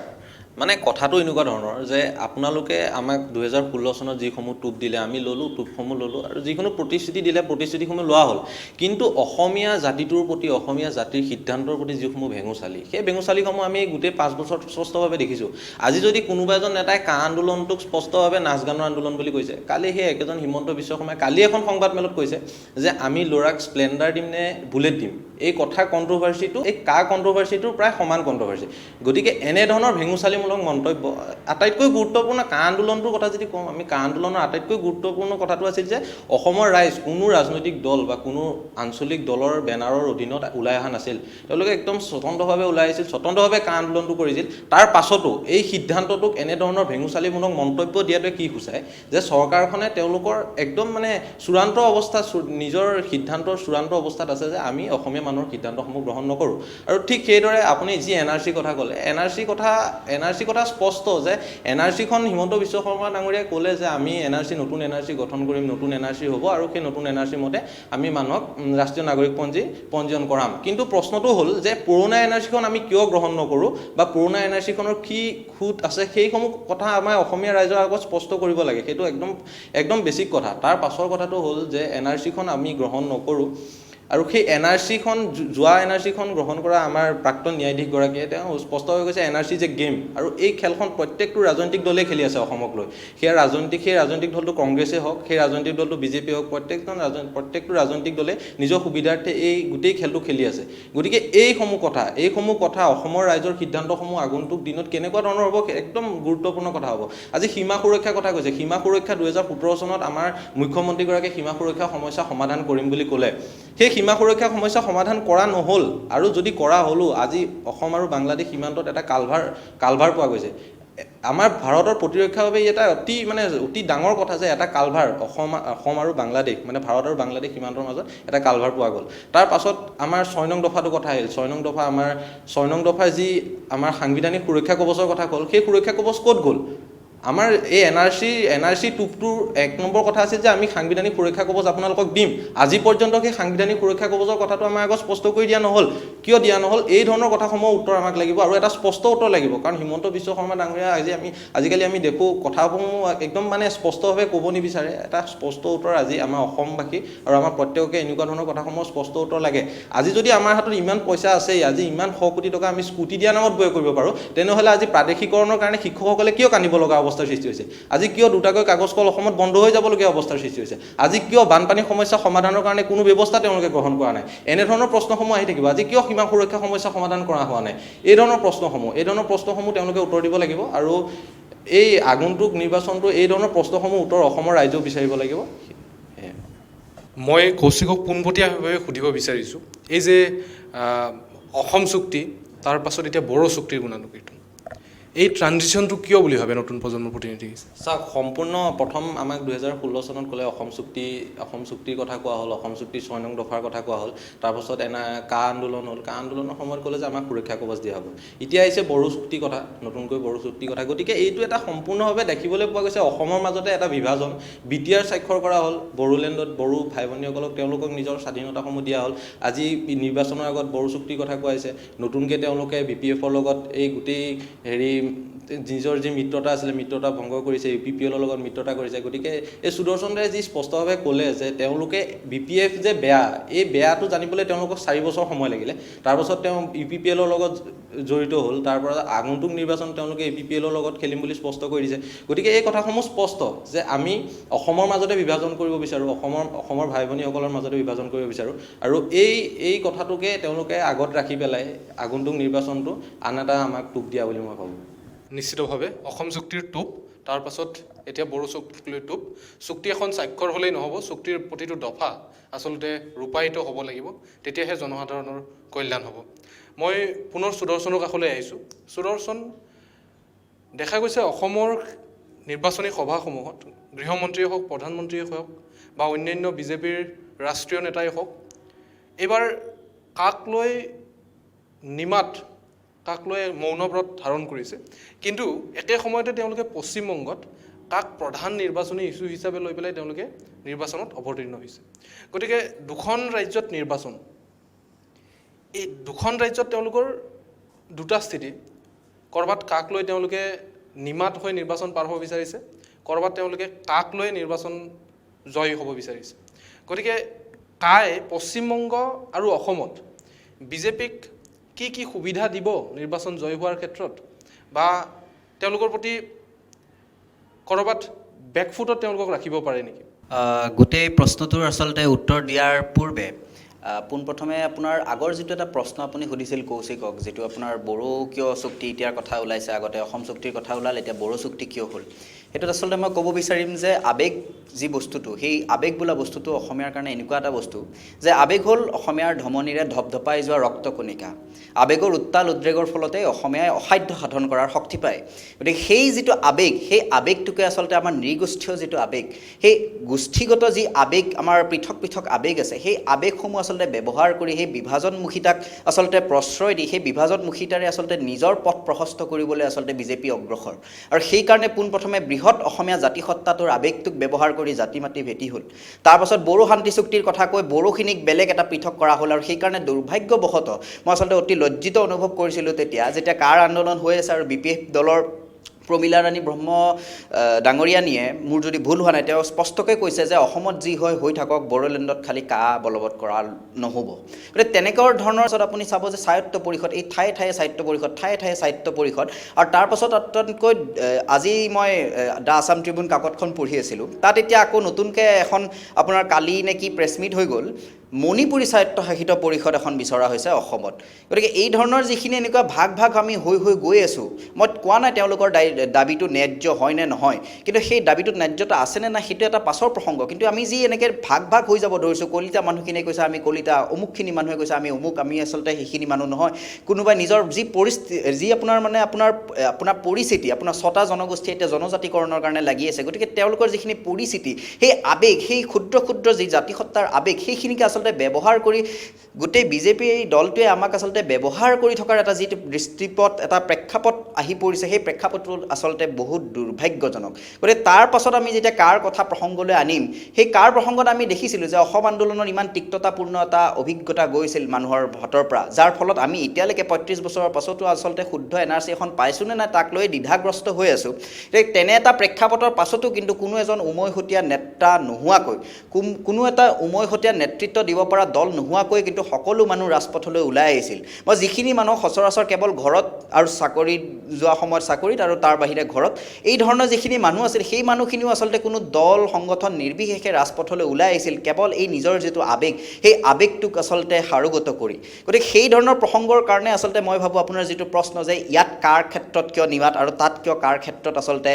মানে কথাটো এনেকুৱা ধৰণৰ যে আপোনালোকে আমাক 2016 চনত যিসমূহ টোপ দিলে আমি ল'লোঁ, টোপসমূহ ল'লোঁ, আৰু যিকোনো প্ৰতিশ্ৰুতি দিলে প্ৰতিশ্ৰুতিসমূহ লোৱা হ'ল। কিন্তু অসমীয়া জাতিটোৰ প্ৰতি, অসমীয়া জাতিৰ সিদ্ধান্তৰ প্ৰতি যিসমূহ ভেঙুচালি, সেই ভেঙুচালিসমূহ আমি গোটেই 5 বছৰত স্পষ্টভাৱে দেখিছোঁ। আজি যদি কোনোবা এজন নেতাই কা আন্দোলনটোক স্পষ্টভাৱে নাচ গানৰ আন্দোলন বুলি কৈছে, কালি সেই একেজন হিমন্ত বিশ্ব শৰ্মাই কালি এখন সংবাদমেলত কৈছে যে আমি ল'ৰাক স্প্লেণ্ডাৰ দিম নে বুলেট দিম। এই কথা কণ্ট্ৰভাৰ্চিটো, এই কা কণ্ট্ৰভাৰ্চিটোৰ প্ৰায় সমান কণ্ট্ৰভাৰ্চি। গতিকে এনেধৰণৰ ভেঙুচালি প্ৰতিক্ৰিয়ামূলক মন্তব্য আটাইতকৈ গুৰুত্বপূৰ্ণ কা আন্দোলনটোৰ কথা যদি কওঁ আমি কা আন্দোলনৰ আটাইতকৈ গুৰুত্বপূৰ্ণ কথাটো আছিল যে অসমৰ ৰাইজ কোনো ৰাজনৈতিক দল বা কোনো আঞ্চলিক দলৰ বেনাৰৰ অধীনত ওলাই অহা নাছিল তেওঁলোকে একদম স্বতন্ত্ৰভাৱে ওলাই আহিছিল স্বতন্ত্ৰভাৱে কা আন্দোলনটো কৰিছিল তাৰ পাছতো এই সিদ্ধান্তটোক এনেধৰণৰ ভেঙুচালিমূলক মন্তব্য দিয়াটোৱে কি সূচায় যে চৰকাৰখনে তেওঁলোকৰ একদম মানে চূড়ান্ত অৱস্থা নিজৰ সিদ্ধান্তৰ চূড়ান্ত অৱস্থাত আছে যে আমি অসমীয়া মানুহৰ সিদ্ধান্তসমূহ গ্ৰহণ নকৰোঁ আৰু ঠিক সেইদৰে আপুনি যি NRC কথা ক'লে NRC কথা স্পষ্ট যে NRCখন হিমন্ত বিশ্ব শৰ্মা ডাঙৰীয়াই ক'লে যে আমি নতুন NRC গঠন কৰিম নতুন NRC হ'ব আৰু সেই নতুন NRC মতে আমি মানুহক ৰাষ্ট্ৰীয় নাগৰিক পঞ্জীয়ন কৰাম কিন্তু প্ৰশ্নটো হ'ল যে পুৰণা NRCখন আমি কিয় গ্ৰহণ নকৰোঁ বা পুৰণা NRCখনৰ কি খুঁত আছে সেইসমূহ কথা আমাৰ অসমীয়া ৰাইজৰ আগত স্পষ্ট কৰিব লাগে সেইটো একদম বেছিক কথা তাৰ পাছৰ কথাটো হ'ল যে NRCখন আমি গ্ৰহণ নকৰোঁ আৰু সেই NRCখন যোৱা NRCখন গ্ৰহণ কৰা আমাৰ প্ৰাক্তন ন্যায়াধীশগৰাকীয়ে তেওঁ স্পষ্টকৈ কৈছে NRC যে গেম আৰু এই খেলখন প্ৰত্যেকটো ৰাজনৈতিক দলেই খেলি আছে অসমক লৈ সেই ৰাজনৈতিক দলটো কংগ্ৰেছেই হওক সেই ৰাজনৈতিক দলটো বিজেপি হওক প্ৰত্যেকটো ৰাজনৈতিক দলে নিজৰ সুবিধাৰ্থে এই গোটেই খেলটো খেলি আছে গতিকে এইসমূহ কথা অসমৰ ৰাইজৰ সিদ্ধান্তসমূহ আগন্তুক দিনত কেনেকুৱা ধৰণৰ হ'ব একদম গুৰুত্বপূৰ্ণ কথা হ'ব আজি সীমা সুৰক্ষাৰ কথা কৈছে সীমা সুৰক্ষা 2017 চনত আমাৰ মুখ্যমন্ত্ৰীগৰাকীয়ে সীমা সুৰক্ষা সমস্যা সমাধান কৰিম বুলি ক'লে সেই সীমা সুৰক্ষা সমস্যা সমাধান কৰা নহ'ল আৰু যদি কৰা হ'লো আজি অসম আৰু বাংলাদেশ সীমান্তত এটা কালভাৰ পোৱা গৈছে আমাৰ ভাৰতৰ প্ৰতিৰক্ষাৰ বাবে এটা অতি ডাঙৰ কথা যে এটা কালভাৰ অসম আৰু বাংলাদেশ মানে ভাৰত আৰু বাংলাদেশ সীমান্তৰ মাজত এটা কালভাৰ পোৱা গ'ল তাৰ পাছত আমাৰ 6 নং দফাটো কথা আহিল 6 নং দফাৰ যি আমাৰ সাংবিধানিক সুৰক্ষা কৱচৰ কথা ক'ল সেই সুৰক্ষা কৱচ ক'ত গ'ল আমাৰ এই NRC 2টোৰ 1 নম্বৰ কথা আছিল যে আমি সাংবিধানিক সুৰক্ষা কৱচ আপোনালোকক দিম আজি পৰ্যন্ত সেই সাংবিধানিক সুৰক্ষা কৱচৰ কথাটো আমাৰ আগত স্পষ্ট কৰি দিয়া নহ'ল কিয় দিয়া নহ'ল এই ধৰণৰ কথাসমূহ উত্তৰ আমাক লাগিব আৰু এটা স্পষ্ট উত্তৰ লাগিব কাৰণ হিমন্ত বিশ্ব শৰ্মা ডাঙৰীয়া আজিকালি আমি দেখো কথাসমূহ একদম মানে স্পষ্টভাৱে ক'ব নিবিচাৰে এটা স্পষ্ট উত্তৰ আজি আমাৰ অসমবাসী আৰু আমাৰ প্ৰত্যেককে এনেকুৱা ধৰণৰ কথাসমূহ স্পষ্ট উত্তৰ লাগে আজি যদি আমাৰ হাতত ইমান পইচা আছে আজি ইমান 100 কোটি টকা আমি স্কুটি দিয়া নামত ব্যয় কৰিব পাৰোঁ তেনেহ'লে আজি প্ৰাদেশিকৰণৰ কাৰণে শিক্ষকসকলে কিয় কান্দিব লগা অৱস্থাৰ সৃষ্টি হৈছে আজি কিয় দুটাকৈ কাগজ কল অসমত বন্ধ হৈ যাবলগীয়া অৱস্থাৰ সৃষ্টি হৈছে আজি কিয় বানপানী সমস্যা সমাধানৰ কাৰণে কোনো ব্যৱস্থা তেওঁলোকে গ্ৰহণ কৰা নাই এনেধৰণৰ প্ৰশ্নসমূহ আহি থাকিব আজি কিয় সীমা সুৰক্ষা সমস্যা সমাধান কৰা হোৱা নাই এই ধৰণৰ প্ৰশ্নসমূহ তেওঁলোকে উত্তৰ দিব লাগিব আৰু এই আগন্তুক নিৰ্বাচনটো এই ধৰণৰ প্ৰশ্নসমূহ উত্তৰ অসমৰ ৰাইজেও বিচাৰিব লাগিব মই কৌশিকক পোনপটীয়াভাৱে সুধিব বিচাৰিছোঁ এই যে অসম চুক্তি তাৰ পাছত এতিয়া বড়ো চুক্তিৰ গুণানুকীৰ্তন এই ট্ৰানজিশ্যনটো কিয় বুলি ভাবে নতুন প্ৰজন্মৰ প্ৰতিনিধি চাওক সম্পূৰ্ণ প্ৰথম আমাক 2016 চনত ক'লে অসম চুক্তিৰ কথা কোৱা হ'ল অসম চুক্তিৰ 6 নং দফাৰ কথা কোৱা হ'ল তাৰপাছত কা আন্দোলন হ'ল কা আন্দোলনৰ সময়ত ক'লে যে আমাক সুৰক্ষা কৱচ দিয়া হ'ব এতিয়া আহিছে বড়ো চুক্তিৰ কথা নতুনকৈ বড়ো চুক্তিৰ কথা গতিকে এইটো এটা সম্পূৰ্ণভাৱে দেখিবলৈ পোৱা গৈছে অসমৰ মাজতে এটা বিভাজন BTR স্বাক্ষৰ কৰা হ'ল বড়োলেণ্ডত বড়ো ভাই ভনীসকলক তেওঁলোকক নিজৰ স্বাধীনতাসমূহ দিয়া হ'ল আজি নিৰ্বাচনৰ আগত বড়ো চুক্তিৰ কথা কোৱা হৈছে নতুনকৈ তেওঁলোকে BPFৰ লগত এই গোটেই নিজৰ যি মিত্ৰতা আছিলে মিত্ৰতা ভংগ কৰিছে UPPLৰ লগত মিত্ৰতা কৰিছে গতিকে এই সুদৰ্শন ৰায়ে যি স্পষ্টভাৱে ক'লে যে তেওঁলোকে BPF যে বেয়া এই বেয়াটো জানিবলৈ তেওঁলোকক 4 বছৰ সময় লাগিলে তাৰপাছত তেওঁ UPPLৰ লগত জড়িত হ'ল তাৰপৰা আগন্তুক নিৰ্বাচন তেওঁলোকে UPPLৰ লগত খেলিম বুলি স্পষ্ট কৰি দিছে গতিকে এই কথাসমূহ স্পষ্ট যে আমি অসমৰ মাজতে বিভাজন কৰিব বিচাৰোঁ অসমৰ ভাই ভনীসকলৰ মাজতে বিভাজন কৰিব বিচাৰোঁ আৰু এই কথাটোকে তেওঁলোকে আগত ৰাখি পেলাই আগন্তুক নিৰ্বাচনটো আন এটা আমাক টোপ দিয়া বুলি মই ভাবোঁ নিশ্চিতভাৱে অসম চুক্তিৰ টোপ তাৰ পাছত এতিয়া বড়ো চুক্তিক লৈ টোপ চুক্তি এখন স্বাক্ষৰ হ'লেই নহ'ব চুক্তিৰ প্ৰতিটো দফা আচলতে ৰূপায়িত হ'ব লাগিব তেতিয়াহে জনসাধাৰণৰ কল্যাণ হ'ব মই পুনৰ সুদৰ্শনৰ কাষলৈ আহিছোঁ সুদৰ্শন দেখা গৈছে অসমৰ নিৰ্বাচনী সভাসমূহত গৃহমন্ত্ৰীয়ে হওক প্ৰধানমন্ত্ৰীয়ে হওক বা অন্যান্য বিজেপিৰ ৰাষ্ট্ৰীয় নেতাই হওক এইবাৰ কাক লৈ মৌনব্ৰত ধাৰণ কৰিছে কিন্তু একে সময়তে তেওঁলোকে পশ্চিমবংগত কাক প্ৰধান নিৰ্বাচনী ইছ্যু হিচাপে লৈ পেলাই তেওঁলোকে নিৰ্বাচনত অৱতীৰ্ণ হৈছে গতিকে দুখন ৰাজ্যত নিৰ্বাচন এই দুখন ৰাজ্যত তেওঁলোকৰ দুটা স্থিতি কৰবাত কাক লৈ তেওঁলোকে নিমাত হৈ নিৰ্বাচন পাৰ হ'ব বিচাৰিছে কৰবাত তেওঁলোকে কাক লৈ নিৰ্বাচন জয় হ'ব বিচাৰিছে গতিকে পশ্চিমবংগ আৰু অসমত বিজেপিক কি সুবিধা দিব নিৰ্বাচন জয় হোৱাৰ ক্ষেত্ৰত বা তেওঁলোকৰ প্ৰতি কৰবাত বেকফুটত তেওঁলোকক ৰাখিব পাৰে নেকি গোটেই প্ৰশ্নটোৰ আচলতে উত্তৰ দিয়াৰ পূৰ্বে পোনপ্ৰথমে আপোনাৰ আগৰ যিটো এটা প্ৰশ্ন আপুনি সুধিছিল কৌশিকক, যিটো আপোনাৰ বড়ো কিয় চুক্তি এতিয়াৰ কথা ওলাইছে, আগতে অসম চুক্তিৰ কথা ওলাল, এতিয়া বড়ো চুক্তি কিয় হ'ল, সেইটোত আচলতে মই ক'ব বিচাৰিম যে আৱেগ যি বস্তুটো, সেই আৱেগ বোলা বস্তুটো অসমীয়াৰ কাৰণে এনেকুৱা এটা বস্তু যে আৱেগ হ'ল অসমীয়াৰ ধমনীৰে ধপধপাই যোৱা ৰক্তকণিকা। আৱেগৰ উত্তাল উদ্ৰেগৰ ফলতে অসমীয়াই অসাধ্য সাধন কৰাৰ শক্তি পায়। গতিকে সেই যিটো আৱেগ, সেই আৱেগটোকে আচলতে আমাৰ নৃগোষ্ঠীয় যিটো আৱেগ, সেই গোষ্ঠীগত যি আৱেগ, আমাৰ পৃথক পৃথক আৱেগ আছে, সেই আৱেগসমূহ আচলতে ব্যৱহাৰ কৰি সেই বিভাজনমুখিতাক আচলতে প্ৰশ্ৰয় দি সেই বিভাজনমুখিতাৰে আচলতে নিজৰ পথ প্ৰশস্ত কৰিবলৈ আচলতে বিজেপি অগ্ৰসৰ। আৰু সেইকাৰণে পোনপ্ৰথমে বৃহৎ অসমীয়া জাতিসত্তাটোৰ আৱেগটোক ব্যৱহাৰ কৰি জাতি মাতি ভেটি হ'ল। তাৰপাছত বড়ো শান্তি চুক্তিৰ কথা কৈ বড়োখিনিক বেলেগ এটা পৃথক কৰা হ'ল। আৰু সেইকাৰণে দুৰ্ভাগ্যবশতঃ মই আচলতে অতি লজ্জিত অনুভৱ কৰিছিলোঁ তেতিয়া, যেতিয়া কাৰ আন্দোলন হৈ আছে আৰু BPF দলৰ প্ৰমীলা ৰাণী ব্ৰহ্ম ডাঙৰীয়ানীয়ে, মোৰ যদি ভুল হোৱা নাই, তেওঁ স্পষ্টকৈ কৈছে যে অসমত যি হয় হৈ থাকক, বড়োলেণ্ডত খালি কা বলবৎ কৰা নহ'ব। গতিকে তেনেকুৱা ধৰণৰ পিছত আপুনি চাব যে স্বায়ত্ব পৰিষদ, এই ঠায়ে ঠায়ে স্বায়ত্ব পৰিষদ, ঠায়ে ঠায়ে স্বায়ত্ব পৰিষদ। আৰু তাৰপাছত আটাইতকৈ আজি মই দ্য আছাম ট্ৰিবিউন কাকতখন পঢ়ি আছিলোঁ, তাত এতিয়া আকৌ নতুনকৈ এখন আপোনাৰ কালি নে কি প্ৰেছ মিট হৈ গ'ল, মণিপুৰী স্বায়ত্তশাসিত পৰিষদ এখন বিচৰা হৈছে অসমত। গতিকে এই ধৰণৰ যিখিনি এনেকুৱা ভাগ ভাগ আমি হৈ গৈ আছোঁ, মই কোৱা নাই তেওঁলোকৰ দাবীটো ন্যায্য হয় নে নহয়, কিন্তু সেই দাবীটোত ন্যায্যতা আছেনে নাই সেইটো এটা পাছৰ প্ৰসংগ। কিন্তু আমি যি এনেকৈ ভাগ ভাগ হৈ যাব ধৰিছোঁ, কলিতা মানুহখিনিয়ে কৈছে আমি কলিতা, অমুকখিনি মানুহে কৈছে আমি অমুক, আমি আচলতে সেইখিনি মানুহ নহয়। কোনোবাই নিজৰ যি পৰিস্থিতি, যি আপোনাৰ মানে আপোনাৰ পৰিস্থিতি, আপোনাৰ 6টা জনগোষ্ঠী এতিয়া জনজাতিকৰণৰ কাৰণে লাগি আছে, গতিকে তেওঁলোকৰ যিখিনি পৰিস্থিতি, সেই আৱেগ, সেই ক্ষুদ্ৰ ক্ষুদ্ৰ যি জাতিসত্তাৰ আৱেগ, সেইখিনিকে আচলতে ব্যৱহাৰ কৰি গোটেই বিজেপি এই দলটোৱে আমাক আচলতে ব্যৱহাৰ কৰি থকাৰ এটা যিটো দৃষ্টিপথ, এটা প্ৰেক্ষাপট আহি পৰিছে, সেই প্ৰেক্ষাপটটো আচলতে বহুত দুৰ্ভাগ্যজনক। গতিকে তাৰ পাছত আমি যেতিয়া কাৰ কথা প্ৰসংগলৈ আনিম, সেই কাৰ প্ৰসংগত আমি দেখিছিলোঁ যে অসম আন্দোলনৰ ইমান তিক্ততাপূৰ্ণ এটা অভিজ্ঞতা গৈছিল মানুহৰ হাতৰ পৰা, যাৰ ফলত আমি এতিয়ালৈকে 35 বছৰৰ পাছতো আচলতে শুদ্ধ NRC এখন পাইছোঁ নে নাই তাক লৈ দ্বিধাগ্ৰস্ত হৈ আছোঁ। তেনে এটা প্ৰেক্ষাপটৰ পাছতো কিন্তু কোনো এজন উমৈহতীয়া নেতা নোহোৱাকৈ, কোনো এটা উমৈহতীয়া নেতৃত্ব দিব পৰা দল নোহোৱাকৈ কিন্তু সকলো মানুহ ৰাজপথলৈ ওলাই আহিছিল। মই যিখিনি মানুহ সচৰাচৰ কেৱল ঘৰত আৰু চাকৰিত যোৱা সময়ত চাকৰিত আৰু তাৰ বাহিৰে ঘৰত, এই ধৰণৰ যিখিনি মানুহ আছিল, সেই মানুহখিনিও আচলতে কোনো দল সংগঠন নিৰ্বিশেষে ৰাজপথলৈ ওলাই আহিছিল কেৱল এই নিজৰ যিটো আৱেগ, সেই আৱেগটোক আচলতে সাৰোগত কৰি। গতিকে সেই ধৰণৰ প্ৰসংগৰ কাৰণে আচলতে মই ভাবোঁ আপোনাৰ যিটো প্ৰশ্ন যে ইয়াত কাৰ ক্ষেত্ৰত কিয় নিমাত আৰু তাত কিয় কাৰ ক্ষেত্ৰত আচলতে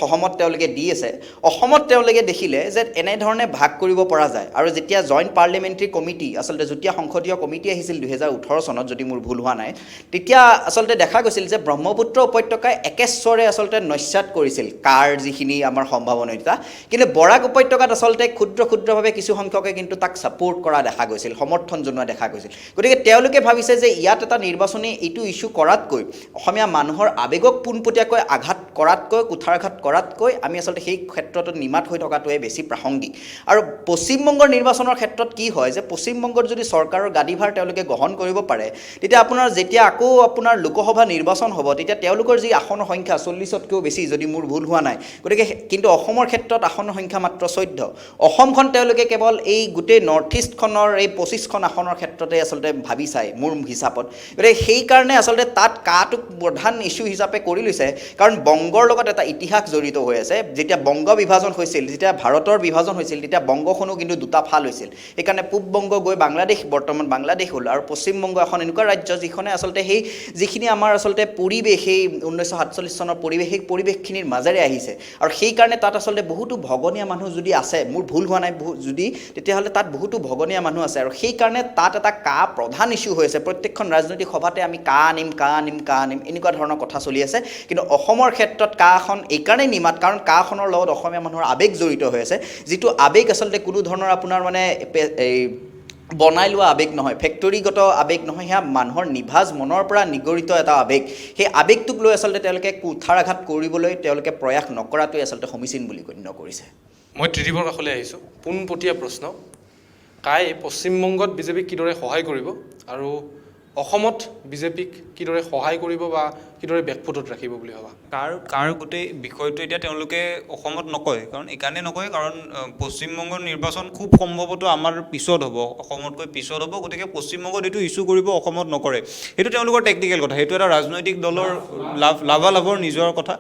সহমত তেওঁলোকে দি আছে, অসমত তেওঁলোকে দেখিলে যে এনেধৰণে ভাগ কৰিব পৰা যায়। আৰু যেতিয়া জইণ্ট পাৰ্লিমেণ্টাৰী কমিটি, আচলতে যুটীয়া সংসদীয় কমিটি আহিছিল 2018 চনত, যদি মোৰ ভুল হোৱা নাই, তেতিয়া আচলতে দেখা গৈছিল যে ব্ৰহ্মপুত্ৰ উপত্যকাই একেস্বৰে আচলতে নস্যাৎ কৰিছিল কাৰ যিখিনি আমাৰ সম্ভাৱনীয়তা, কিন্তু বৰাক উপত্যকাত আচলতে ক্ষুদ্ৰ ক্ষুদ্ৰভাৱে কিছু সংখ্যকে কিন্তু তাক ছাপোৰ্ট কৰা দেখা গৈছিল, সমৰ্থন জনোৱা দেখা গৈছিল। গতিকে তেওঁলোকে ভাবিছে যে ইয়াত এটা নিৰ্বাচনী এইটো ইছ্যু কৰাতকৈ, অসমীয়া মানুহৰ আৱেগক পোনপটীয়াকৈ আঘাত কৰাতকৈ, কুঠাৰাঘাত কৰাতকৈ আমি আচলতে সেই ক্ষেত্ৰত নিমাত হৈ থকাটোৱে বেছি প্ৰাসংগিক। আৰু পশ্চিমবংগৰ নিৰ্বাচনৰ ক্ষেত্ৰত কি হয় যে পশ্চিমবংগত যদি চৰকাৰৰ গাদীভাৰ তেওঁলোকে গ্ৰহণ কৰিব পাৰে, তেতিয়া আপোনাৰ যেতিয়া আকৌ আপোনাৰ লোকসভা নিৰ্বাচন হ'ব, তেতিয়া তেওঁলোকৰ যি আসনৰ সংখ্যা 40তকৈও বেছি, যদি মোৰ ভুল হোৱা নাই। গতিকে কিন্তু অসমৰ ক্ষেত্ৰত আসনৰ সংখ্যা মাত্ৰ 14। অসমখন তেওঁলোকে কেৱল এই গোটেই নৰ্থ ইষ্টখনৰ এই 25খন আসনৰ ক্ষেত্ৰতে আচলতে ভাবি চায় মোৰ হিচাপত। গতিকে সেইকাৰণে আচলতে তাত কাটোক প্ৰধান ইছ্যু হিচাপে কৰি লৈছে, কাৰণ বংগৰ লগত এটা ইতিহাস জড়িত হৈ আছে। যেতিয়া বংগ বিভাজন হৈছিল, যেতিয়া ভাৰতৰ বিভাজন হৈছিল, তেতিয়া বংগখনো কিন্তু দুটা ফাল হৈছিল। সেইকাৰণে পূব বংগ গৈ বাংলাদেশ, বৰ্তমান বাংলাদেশ হ'ল, আৰু পশ্চিমবংগ এখন এনেকুৱা ৰাজ্য যিখনে আচলতে সেই যিখিনি আমাৰ আচলতে পৰিৱেশ, সেই 1947 চনৰ পৰিৱেশ, সেই পৰিৱেশখিনিৰ মাজেৰে আহিছে। আৰু সেইকাৰণে তাত আচলতে বহুতো ভগনীয়া মানুহ যদি আছে, মোৰ ভুল হোৱা নাই যদি, তেতিয়াহ'লে তাত বহুতো ভগনীয়া মানুহ আছে। আৰু সেইকাৰণে তাত এটা প্ৰধান ইছ্যু হৈ আছে। প্ৰত্যেকখন ৰাজনৈতিক সভাতে আমি আনিম এনেকুৱা ধৰণৰ কথা চলি আছে। কিন্তু অসমৰ ক্ষেত্ৰত এখন এইকাৰণেই নিমাত, কাৰণ খনৰ লগত অসমীয়া মানুহৰ আৱেগ জড়িত হৈ আছে, যিটো আৱেগ আচলতে কোনো ধৰণৰ আপোনাৰ মানে এই বনাই লোৱা আৱেগ নহয়, ফেক্টৰীগত আৱেগ নহয়, সেয়া মানুহৰ নিভাঁজ মনৰ পৰা নিগৰিত এটা আৱেগ। সেই আৱেগটোক লৈ আচলতে তেওঁলোকে কুঠাৰাঘাত কৰিবলৈ তেওঁলোকে প্ৰয়াস নকৰাটোৱে আচলতে সমীচীন বুলি গণ্য কৰিছে। মই ত্ৰিদীপৰ কাষলৈ আহিছোঁ। পোনপটীয়া প্ৰশ্ন, কাই পশ্চিমবংগত বিজেপিক কিদৰে সহায় কৰিব আৰু অসমত বিজেপিক কিদৰে সহায় কৰিব বা কিদৰে বেকফুটত ৰাখিব বুলি ভাবা? কাৰ গোটেই বিষয়টো এতিয়া তেওঁলোকে অসমত নকয়, কাৰণ এইকাৰণে নকয় কাৰণ পশ্চিমবংগৰ নিৰ্বাচন খুব সম্ভৱতঃ আমাৰ পিছত হ'ব, অসমতকৈ পিছত হ'ব, গতিকে পশ্চিমবংগত এইটো ইছ্যু কৰিব, অসমত নকৰে। সেইটো তেওঁলোকৰ টেকনিকেল কথা, সেইটো এটা ৰাজনৈতিক দলৰ লাভালাভৰ নিজৰ কথা।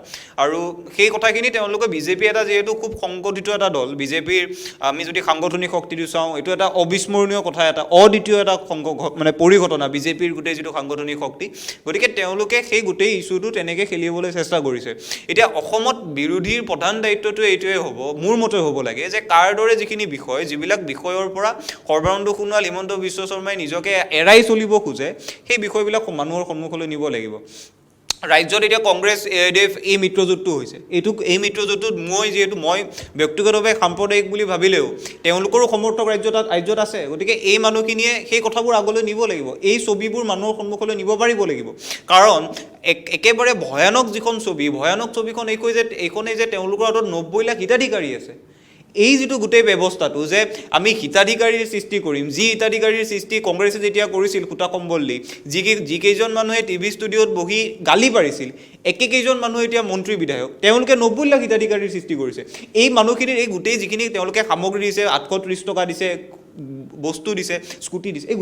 আৰু সেই কথাখিনি তেওঁলোকে বিজেপি এটা যিহেতু খুব সংগঠিত এটা দল, বিজেপিৰ আমি যদি সাংগঠনিক শক্তিটো চাওঁ, এইটো এটা অবিস্মৰণীয় কথা, এটা অদ্বিতীয় এটা মানে পৰিঘটনা বিজেপিৰ গোটেই যিটো সাংগঠনিক শক্তি, গতিকে তেওঁলোকে সেই গোটেই ইছ্যুটো তেনেকৈ খেলিবলৈ চেষ্টা কৰিছে। এতিয়া অসমত বিৰোধীৰ প্ৰধান দায়িত্বটো এইটোৱে হ'ব, মোৰ মতে হ'ব লাগে, যে কাৰ দৰে যিখিনি বিষয়, যিবিলাক বিষয়ৰ পৰা সৰ্বানন্দ সোণোৱাল, হিমন্ত বিশ্ব শৰ্মাই নিজকে এৰাই চলিব খোজে, সেই বিষয়বিলাক মানুহৰ সন্মুখলৈ নিব লাগিব। ৰাজ্যত এতিয়া কংগ্ৰেছ AIDF এই মিত্ৰজোঁটটো হৈছে, এই মিত্ৰজোঁটটোত মই ব্যক্তিগতভাৱে সাম্প্ৰদায়িক বুলি ভাবিলেও তেওঁলোকৰো সমৰ্থক ৰাজ্যত আছে, গতিকে এই মানুহখিনিয়ে সেই কথাবোৰ আগলৈ নিব লাগিব, এই ছবিবোৰ মানুহৰ সন্মুখলৈ নিব পাৰিব লাগিব। কাৰণ একেবাৰে ভয়ানক যিখন ছবি, ভয়ানক ছবিখন এইখনেই যে তেওঁলোকৰ হাতত 90 লাখ হিতাধিকাৰী আছে। এই যিটো গোটেই ব্যৱস্থাটো যে আমি হিতাধিকাৰীৰ সৃষ্টি কৰিম, যি হিতাধিকাৰীৰ সৃষ্টি কংগ্ৰেছে যেতিয়া কৰিছিল সূতা কম্বল দি, যিকেইজন মানুহে TV ষ্টুডিঅ'ত বহি গালি পাৰিছিল, একেকেইজন মানুহ এতিয়া মন্ত্ৰী বিধায়ক, তেওঁলোকে 90 লাখ হিতাধিকাৰীৰ সৃষ্টি কৰিছে। এই মানুহখিনিৰ এই গোটেই যিখিনি তেওঁলোকে সামগ্ৰী দিছে, 830 টকা দিছে, বস্তু দিছে, স্কুটি দিছে, এই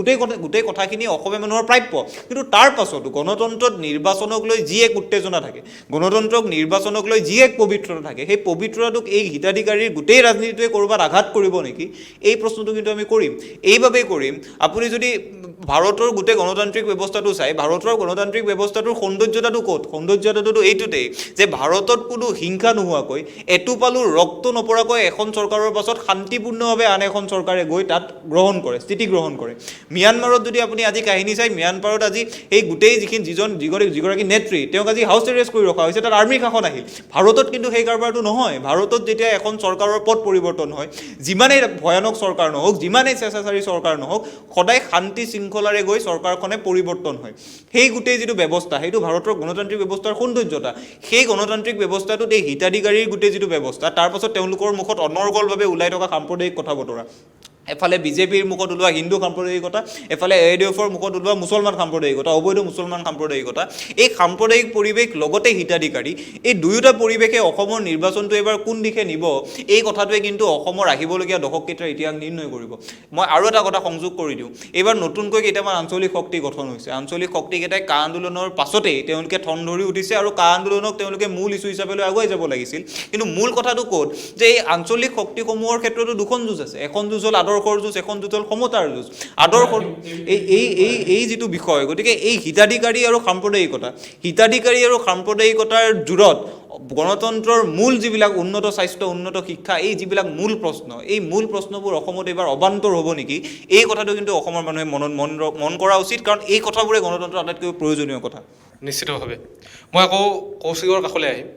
গোটেই কথাখিনি অসমীয়া মানুহৰ প্ৰাপ্য। কিন্তু তাৰ পাছতো গণতন্ত্ৰত নিৰ্বাচনক লৈ যি এক উত্তেজনা থাকে, গণতন্ত্ৰক নিৰ্বাচনক লৈ যি এক পবিত্ৰতা থাকে, সেই পবিত্ৰতাটোক এই হিতাধিকাৰীৰ গোটেই ৰাজনীতিটোৱে ক'ৰবাত আঘাত কৰিব নেকি, এই প্ৰশ্নটো কিন্তু আমি কৰিম। এইবাবেই কৰিম, আপুনি যদি ভাৰতৰ গোটেই গণতান্ত্ৰিক ব্যৱস্থাটো চাই, ভাৰতৰ গণতান্ত্ৰিক ব্যৱস্থাটোৰ সৌন্দৰ্যতাটো ক'ত? সৌন্দৰ্যতাটো এইটোতেই যে ভাৰতত কোনো হিংসা নোহোৱাকৈ, এটোপালো ৰক্ত নপৰাকৈ এখন চৰকাৰৰ পাছত শান্তিপূৰ্ণভাৱে আন এখন চৰকাৰে গৈ তাত স্থিতি গ্ৰহণ কৰে। ম্যানমাৰত যদি আপুনি আজি কাহিনী চাই, ম্যানমাৰত আজি এই গোটেই যিগৰাকী নেত্ৰী, তেওঁক আজি হাউচ এৰেষ্ট কৰি ৰখা হৈছে, তাত আৰ্মীৰ শাসন আহিল। ভাৰতত কিন্তু সেই কাৰবাৰটো নহয়। ভাৰতত যেতিয়া এখন চৰকাৰৰ পথ পৰিৱৰ্তন হয়, যিমানেই ভয়ানক চৰকাৰ নহওক, যিমানেই স্বেচ্ছাচাৰী চৰকাৰ নহওক, সদায় শান্তি শৃংখলাৰে গৈ চৰকাৰখনে পৰিৱৰ্তন হয়। সেই গোটেই যিটো ব্যৱস্থা, সেইটো ভাৰতৰ গণতান্ত্ৰিক ব্যৱস্থাৰ সৌন্দৰ্যতা। সেই গণতান্ত্ৰিক ব্যৱস্থাটোত এই হিতাধিকাৰীৰ গোটেই যিটো ব্যৱস্থা, তাৰ পাছত তেওঁলোকৰ মুখত অনৰ্গলভাৱে ওলাই থকা সাম্প্ৰদায়িক কথা বতৰা, এফালে বিজেপিৰ মুখত ওলোৱা হিন্দু সাম্প্ৰদায়িকতা, এফালে AIDFৰ মুখত ওলোৱা মুছলমান সাম্প্ৰদায়িকতা, অবৈধ মুছলমান সাম্প্ৰদায়িকতা, এই সাম্প্ৰদায়িক পৰিৱেশ লগতে হিতাধিকাৰী, এই দুয়োটা পৰিৱেশে অসমৰ নিৰ্বাচনটো এবাৰ কোন দিশে নিব, এই কথাটোৱে কিন্তু অসমৰ আহিবলগীয়া দশককেইটাৰ ইতিহাস নিৰ্ণয় কৰিব। মই আৰু এটা কথা সংযোগ কৰি দিওঁ, এইবাৰ নতুনকৈ কেইটামান আঞ্চলিক শক্তি গঠন হৈছে। আঞ্চলিক শক্তিকেইটাই কা আন্দোলনৰ পাছতেই তেওঁলোকে ঠন ধৰি উঠিছে, আৰু কা আন্দোলনক তেওঁলোকে মূল ইছ্যু হিচাপে লৈ আগুৱাই যাব লাগিছিল। কিন্তু মূল কথাটো ক'ত, যে এই আঞ্চলিক শক্তিসমূহৰ ক্ষেত্ৰতো দুখন যুঁজ আছে। এখন যুঁজ হ'ল আদৰ্শৰ যুঁজ, এখন যুঁজ হ'ল সমতাৰ যুঁজ। এই যিটো বিষয়, গতিকে এই হিতাধিকাৰী আৰু সাম্প্ৰদায়িকতাৰ জোৰত গণতন্ত্ৰৰ মূল যিবিলাক উন্নত স্বাস্থ্য, উন্নত শিক্ষা, এই যিবিলাক মূল প্ৰশ্ন, এই মূল প্ৰশ্নবোৰ অসমত এইবাৰ অবান্তৰ হ'ব নেকি, এই কথাটো কিন্তু অসমৰ মানুহে মন কৰা উচিত, কাৰণ এই কথাবোৰে গণতন্ত্ৰৰ আটাইতকৈ প্ৰয়োজনীয় কথা। নিশ্চিতভাৱে। মই আকৌ কৌশিকৰ কাষলৈ আহিম।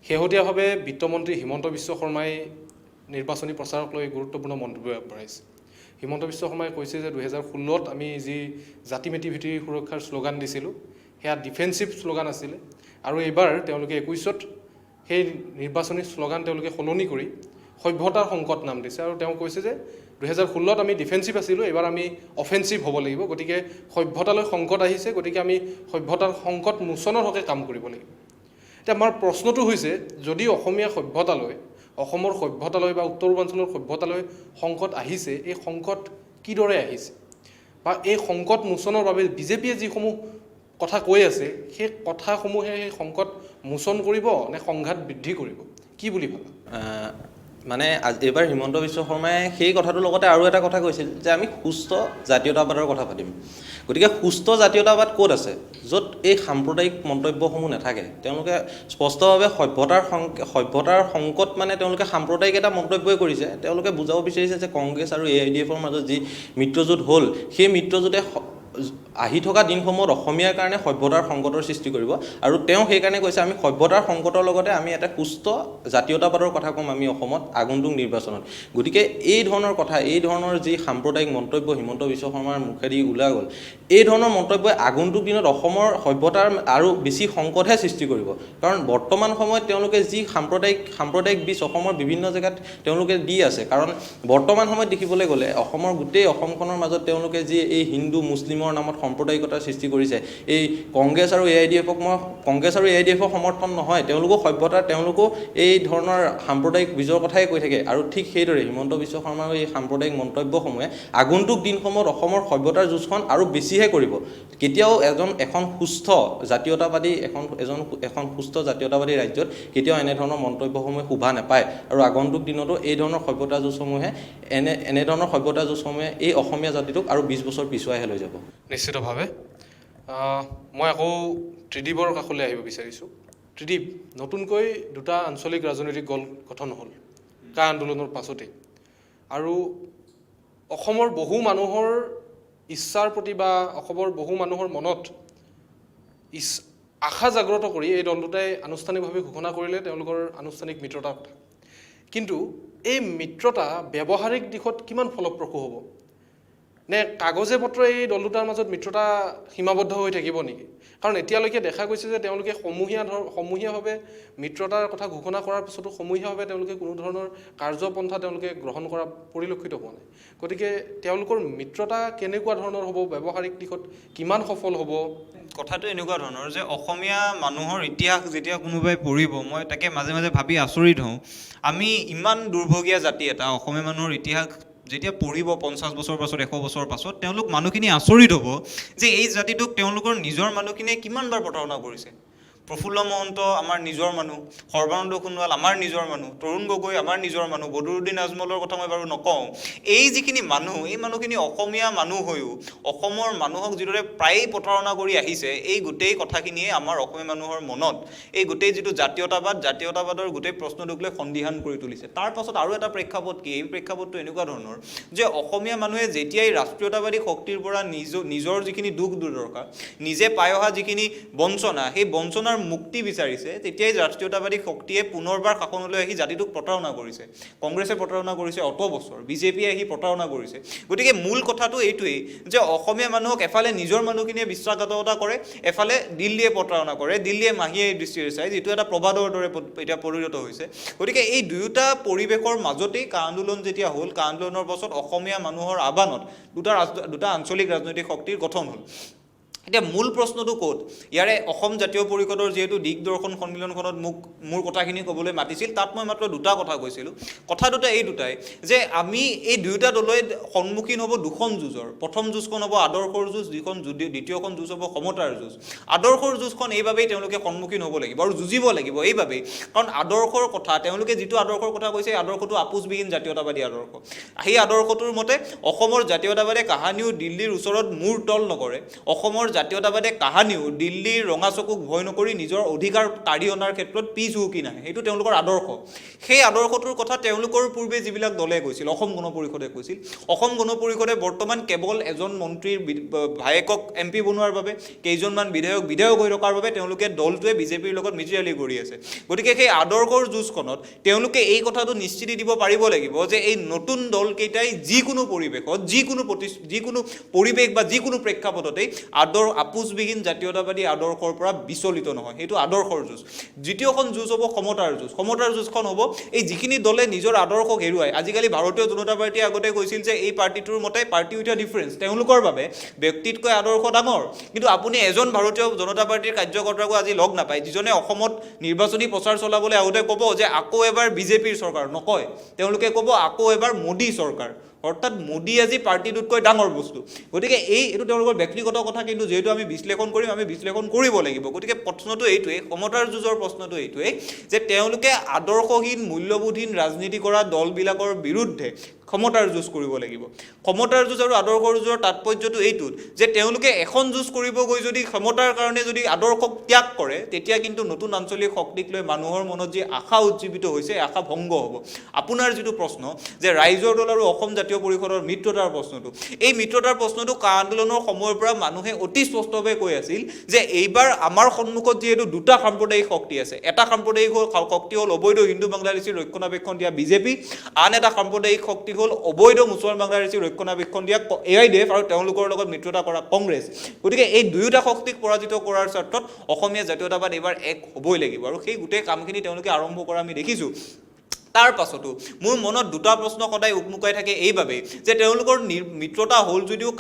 শেহতীয়াভাৱে বিত্তমন্ত্ৰী হিমন্ত বিশ্ব শৰ্মাই নিৰ্বাচনী প্ৰচাৰক লৈ গুৰুত্বপূৰ্ণ মন্তব্য আগবঢ়াইছে। হিমন্ত বিশ্ব শৰ্মাই কৈছে যে 2016ত আমি যি জাতি মেটি ভেটি সুৰক্ষাৰ শ্লোগান দিছিলোঁ, সেয়া ডিফেন্সিভ শ্লোগান আছিলে, আৰু এইবাৰ তেওঁলোকে 21ত সেই নিৰ্বাচনী শ্লোগান তেওঁলোকে সলনি কৰি সভ্যতাৰ সংকট নাম দিছে। আৰু তেওঁ কৈছে যে 2016ত আমি ডিফেন্সিভ আছিলোঁ, এইবাৰ আমি অফেন্সিভ হ'ব লাগিব, গতিকে সভ্যতালৈ সংকট আহিছে, গতিকে আমি সভ্যতাৰ সংকট মোচনৰ হকে কাম কৰিব লাগিব। এতিয়া আমাৰ প্ৰশ্নটো হৈছে, যদি অসমীয়া সভ্যতালৈ, অসমৰ সভ্যতালৈ বা উত্তৰ পূৰ্বাঞ্চলৰ সভ্যতালৈ সংকট আহিছে, এই সংকট কিদৰে আহিছে, বা এই সংকট মোচনৰ বাবে বিজেপিয়ে যিসমূহ কথা কৈ আছে, সেই কথাসমূহে সেই সংকট মোচন কৰিব নে সংঘাত বৃদ্ধি কৰিব, কি বুলি ভাবা? মানে এইবাৰ হিমন্ত বিশ্ব শৰ্মাই সেই কথাটোৰ লগতে আৰু এটা কথা কৈছিল যে আমি সুস্থ জাতীয়তাবাদৰ কথা পাতিম। গতিকে সুস্থ জাতীয়তাবাদ ক'ত আছে, য'ত এই সাম্প্ৰদায়িক মন্তব্যসমূহ নাথাকে। তেওঁলোকে স্পষ্টভাৱে সভ্যতাৰ সংকট মানে তেওঁলোকে সাম্প্ৰদায়িক এটা মন্তব্যই কৰিছে। তেওঁলোকে বুজাব বিচাৰিছে যে কংগ্ৰেছ আৰু AIDFৰ মাজত যি মিত্ৰজোঁট হ'ল, সেই মিত্ৰজোঁটে আহি থকা দিনসমূহত অসমীয়াৰ কাৰণে সভ্যতাৰ সংকটৰ সৃষ্টি কৰিব, আৰু তেওঁ সেইকাৰণে কৈছে আমি সভ্যতাৰ সংকটৰ লগতে আমি এটা সুস্থ জাতীয়তাবাদৰ কথা ক'ম আমি অসমত আগন্তুক নিৰ্বাচনত। গতিকে এই ধৰণৰ কথা, এই ধৰণৰ যি সাম্প্ৰদায়িক মন্তব্য হিমন্ত বিশ্ব শৰ্মাৰ মুখেদি ওলাই গ'ল, এই ধৰণৰ মন্তব্যই আগন্তুক দিনত অসমৰ সভ্যতাৰ আৰু বেছি সংকটহে সৃষ্টি কৰিব। কাৰণ বৰ্তমান সময়ত তেওঁলোকে যি সাম্প্ৰদায়িক বীজ অসমৰ বিভিন্ন জেগাত তেওঁলোকে দি আছে। কাৰণ বৰ্তমান সময়ত দেখিবলৈ গ'লে অসমৰ গোটেই অসমখনৰ মাজত তেওঁলোকে যি এই হিন্দু মুছলিমৰ নামত সাম্প্ৰদায়িকতাৰ সৃষ্টি কৰিছে। এই কংগ্ৰেছ আৰু AIDF-ক মই কংগ্ৰেছ আৰু AIDF-ৰ সমৰ্থন নহয়, তেওঁলোকো সভ্যতাৰ তেওঁলোকো এই ধৰণৰ সাম্প্ৰদায়িক বীজৰ কথাই কৈ থাকে। আৰু ঠিক সেইদৰে হিমন্ত বিশ্ব শৰ্মাৰ এই সাম্প্ৰদায়িক মন্তব্যসমূহে আগন্তুক দিনসমূহত অসমৰ সভ্যতাৰ যুঁজখন আৰু বেছিহে কৰিব। কেতিয়াও এখন সুস্থ জাতীয়তাবাদী এখন সুস্থ জাতীয়তাবাদী ৰাজ্যত কেতিয়াও এনেধৰণৰ মন্তব্যসমূহে শোভা নাপায়। আৰু আগন্তুক দিনতো এই ধৰণৰ সভ্যতা যুঁজসমূহে এনেধৰণৰ সভ্যতা যুঁজসমূহে এই অসমীয়া জাতিটোক আৰু 20 বছৰ পিছুৱাইহে লৈ যাব। নিশ্চিতভাৱে মই আকৌ ত্ৰিদীপৰ কাষলৈ আহিব বিচাৰিছোঁ। ত্ৰিদীপ, নতুনকৈ দুটা আঞ্চলিক ৰাজনৈতিক দল গঠন হ'ল কা আন্দোলনৰ পাছতেই, আৰু অসমৰ বহু মানুহৰ ইচ্ছাৰ প্ৰতি বা অসমৰ বহু মানুহৰ মনত আশা জাগ্ৰত কৰি এই দল দুটাই আনুষ্ঠানিকভাৱে ঘোষণা কৰিলে তেওঁলোকৰ আনুষ্ঠানিক মিত্ৰতাৰ কথা। কিন্তু এই মিত্ৰতা ব্যৱহাৰিক দিশত কিমান ফলপ্ৰসূ হ'ব? নে কাগজে পত্ৰই এই দল দুটাৰ মাজত মিত্ৰতা সীমাবদ্ধ হৈ থাকিব নেকি? কাৰণ এতিয়ালৈকে দেখা গৈছে যে তেওঁলোকে সমূহীয়াভাৱে মিত্ৰতাৰ কথা ঘোষণা কৰাৰ পিছতো সমূহীয়াভাৱে তেওঁলোকে কোনো ধৰণৰ কাৰ্যপন্থা তেওঁলোকে গ্ৰহণ কৰা পৰিলক্ষিত হোৱা নাই। গতিকে তেওঁলোকৰ মিত্ৰতা কেনেকুৱা ধৰণৰ হ'ব, ব্যৱহাৰিক দিশত কিমান সফল হ'ব? কথাটো এনেকুৱা ধৰণৰ যে অসমীয়া মানুহৰ ইতিহাস যেতিয়া কোনোবাই পঢ়িব, মই তাকে মাজে মাজে ভাবি আচৰিত হওঁ, আমি ইমান দুৰ্ভগীয়া জাতি এটা, অসমীয়া মানুহৰ ইতিহাস যেতিয়া পঢ়িব 50 বছৰ পাছত 100 বছৰ পাছত, তেওঁলোক মানুহখিনি আচৰিত হ'ব যে এই জাতিটোক তেওঁলোকৰ নিজৰ মানুহখিনিয়ে কিমানবাৰ প্ৰতাৰণা কৰিছে। প্ৰফুল্ল মহন্ত আমাৰ নিজৰ মানুহ, সৰ্বানন্দ সোণোৱাল আমাৰ নিজৰ মানুহ, তৰুণ গগৈ আমাৰ নিজৰ মানুহ, বদৰুদ্দিন আজমলৰ কথা মই বাৰু নকওঁ। এই যিখিনি মানুহ, এই মানুহখিনি অসমীয়া মানুহ হৈও অসমৰ মানুহক যিদৰে প্ৰায়েই প্ৰতাৰণা কৰি আহিছে, এই গোটেই কথাখিনিয়ে আমাৰ অসমীয়া মানুহৰ মনত এই গোটেই যিটো জাতীয়তাবাদৰ গোটেই প্ৰশ্নটোক লৈ সন্দিহান কৰি তুলিছে। তাৰ পাছত আৰু এটা প্ৰেক্ষাপট কি? এই প্ৰেক্ষাপটটো এনেকুৱা ধৰণৰ যে অসমীয়া মানুহে যেতিয়াই ৰাষ্ট্ৰীয়তাবাদী শক্তিৰ পৰা নিজৰ যিখিনি দুখ দুৰ্দশা, নিজে পাই অহা যিখিনি বঞ্চনা, সেই বঞ্চনাৰ মুক্তি বিচাৰিছে, তেতিয়াই ৰাষ্ট্ৰীয়তাবাদী শক্তিয়ে পুনৰবাৰ শাসনলৈ আহি জাতিটোক প্ৰতাৰণা কৰিছে। কংগ্ৰেছে প্ৰতাৰণা কৰিছে অত বছৰ, বিজেপিয়ে আহি প্ৰতাৰণা কৰিছে। গতিকে মূল কথাটো এইটোৱেই যে অসমীয়া মানুহক এফালে নিজৰ মানুহখিনিয়ে বিশ্বাসঘাতকতা কৰে, এফালে দিল্লীয়ে প্ৰতাৰণা কৰে, দিল্লীয়ে মাহীয়ে দৃষ্টিৰে চায়, যিটো এটা প্ৰবাদৰ দৰে এতিয়া পৰিণত হৈছে। গতিকে এই দুয়োটা পৰিৱেশৰ মাজতেই কা আন্দোলন যেতিয়া হ'ল, কা আন্দোলনৰ পাছত অসমীয়া মানুহৰ আহ্বানত দুটা আঞ্চলিক ৰাজনৈতিক শক্তিৰ গঠন হ'ল। এতিয়া মূল প্ৰশ্নটো ক'ত? ইয়াৰে অসম জাতীয় পৰিষদৰ যিহেতু দিগদৰ্শন সন্মিলনখনত মোৰ কথাখিনি ক'বলৈ মাতিছিল, তাত মই মাত্ৰ দুটা কথা কৈছিলোঁ। কথা দুটা এই দুটাই যে আমি এই দুয়োটা দলৈ সন্মুখীন হ'ব দুখন যুঁজৰ। প্ৰথম যুঁজখন হ'ব আদৰ্শৰ যুঁজ, দ্বিতীয়খন যুঁজ হ'ব সমতাৰ যুঁজ। আদৰ্শৰ যুঁজখন এইবাবেই তেওঁলোকে সন্মুখীন হ'ব লাগিব আৰু যুঁজিব লাগিব এইবাবেই, কাৰণ আদৰ্শৰ কথা তেওঁলোকে যিটো আদৰ্শৰ কথা কৈছে, এই আদৰ্শটো আপোচবিহীন জাতীয়তাবাদী আদৰ্শ। সেই আদৰ্শটোৰ মতে অসমৰ জাতীয়তাবাদী কাহানিও দিল্লীৰ ওচৰত মূৰ তল নকৰে, অসমৰ জাতীয়তাবাদী কাহানিও দিল্লীৰ ৰঙা চকুক ভয় নকৰি নিজৰ অধিকাৰ কাঢ়ি অনাৰ ক্ষেত্ৰত পিছ হুকি নাহে। সেইটো তেওঁলোকৰ আদৰ্শ। সেই আদৰ্শটোৰ কথা তেওঁলোকৰ পূৰ্বে যিবিলাক দলে কৈছিল, অসম গণ পৰিষদে কৈছিল, অসম গণ পৰিষদে বৰ্তমান কেৱল এজন মন্ত্ৰীৰ ভায়েকক MP বনোৱাৰ বাবে, কেইজনমান বিধায়ক হৈ থকাৰ বাবে তেওঁলোকে দলটোৱে বিজেপিৰ লগত মিত্ৰালি কৰি আছে। গতিকে সেই আদৰ্শৰ যুঁজখনত তেওঁলোকে এই কথাটো নিশ্চিতি দিব পাৰিব লাগিব যে এই নতুন দলকেইটাই যিকোনো পৰিৱেশত, যিকোনো পৰিৱেশ বা যিকোনো প্ৰেক্ষাপটতেই আপোচবিহীন জাতীয়তাবাদী আদৰ্শৰ পৰা বিচলিত নহয়। সেইটো আদৰ্শৰ যুঁজ। দ্বিতীয়খন যুঁজ হ'ব সমতাৰ যুঁজ। সমতাৰ যুঁজখন হ'ব এই যিখিনি দলে নিজৰ আদৰ্শক হেৰুৱাই। আজিকালি ভাৰতীয় জনতা পাৰ্টীয়ে আগতে কৈছিল যে এই পাৰ্টিটোৰ মতে পাৰ্টি উইথ এ ডিফাৰেঞ্চ, তেওঁলোকৰ বাবে ব্যক্তিতকৈ আদৰ্শ ডাঙৰ। কিন্তু আপুনি এজন ভাৰতীয় জনতা পাৰ্টীৰ কাৰ্যকৰ্তাকো আজি লগ নাপায় যিজনে অসমত নিৰ্বাচনী প্ৰচাৰ চলাবলৈ আহোঁতে ক'ব যে আকৌ এবাৰ বিজেপিৰ চৰকাৰ। নকয়, তেওঁলোকে ক'ব আকৌ এবাৰ মোদী চৰকাৰ। অৰ্থাৎ মোদী আজি পাৰ্টিটোতকৈ ডাঙৰ বস্তু। গতিকে এইটো তেওঁলোকৰ ব্যক্তিগত কথা, কিন্তু যিহেতু আমি বিশ্লেষণ কৰিম, আমি বিশ্লেষণ কৰিব লাগিব। গতিকে প্ৰশ্নটো এইটোৱেই, সমতাৰ যুঁজৰ প্ৰশ্নটো এইটোৱেই যে তেওঁলোকে আদৰ্শহীন মূল্যবোধহীন ৰাজনীতি কৰা দলবিলাকৰ বিৰুদ্ধে ক্ষমতাৰ যুঁজ কৰিব লাগিব। ক্ষমতাৰ যুঁজ আৰু আদৰ্শৰ যুঁজৰ তাৎপৰ্যটো এইটোত যে তেওঁলোকে এখন যুঁজ কৰিব গৈ যদি ক্ষমতাৰ কাৰণে যদি আদৰ্শক ত্যাগ কৰে, তেতিয়া কিন্তু নতুন আঞ্চলিক শক্তিক লৈ মানুহৰ মনত যি আশা উজ্জীৱিত হৈছে, এই আশা ভংগ হ'ব। আপোনাৰ যিটো প্ৰশ্ন যে ৰাইজৰ দল আৰু অসম জাতীয় পৰিষদৰ মিত্ৰতাৰ প্ৰশ্নটো, এই মিত্ৰতাৰ প্ৰশ্নটো কা আন্দোলনৰ সময়ৰ পৰা মানুহে অতি স্পষ্টভাৱে কৈ আছিল যে এইবাৰ আমাৰ সন্মুখত যিহেতু দুটা সাম্প্ৰদায়িক শক্তি আছে, এটা সাম্প্ৰদায়িক শক্তি হ'ল অবৈধ হিন্দু বাংলাদেশীৰ ৰক্ষণাবেক্ষণ দিয়া বিজেপি, আন এটা সাম্প্ৰদায়িক শক্তি হ'ল অবৈধ মুছলমান বাংলাদেশীৰ ৰক্ষণাবেক্ষণ দিয়া AIDF আৰু তেওঁলোকৰ লগত মিত্ৰতা কৰা কংগ্ৰেছ। গতিকে এই দুয়োটা শক্তিক পৰাজিত কৰাৰ স্বাৰ্থত অসমীয়া জাতীয়তাবাদ এইবাৰ এক হ'বই লাগিব আৰু সেই গোটেই কামখিনি তেওঁলোকে আৰম্ভ কৰা আমি দেখিছোঁ। তাৰ পাছতো মোৰ মনত দুটা প্ৰশ্ন সদায় উকমুকাই থাকে এইবাবেই যে তেওঁলোকৰ মিত্ৰতা হ'ল যদিও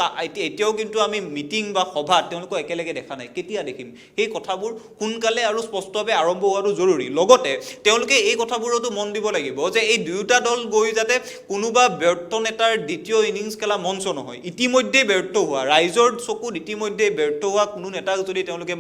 এতিয়াও কিন্তু আমি মিটিং বা সভাত তেওঁলোকক একেলগে দেখা নাই। কেতিয়া দেখিম? সেই কথাবোৰ সোনকালে আৰু স্পষ্টভাৱে আৰম্ভ হোৱাটো জৰুৰী। লগতে তেওঁলোকে এই কথাবোৰতো মন দিব লাগিব যে এই দুয়োটা দল গৈ যাতে কোনোবা ব্যৰ্থ নেতাৰ দ্বিতীয় ইনিংছ খেলা মঞ্চ নহয়। ইতিমধ্যেই ব্যৰ্থ হোৱা, ৰাইজৰ চকুত ইতিমধ্যেই ব্যৰ্থ হোৱা কোনো নেতাক যদি তেওঁলোকে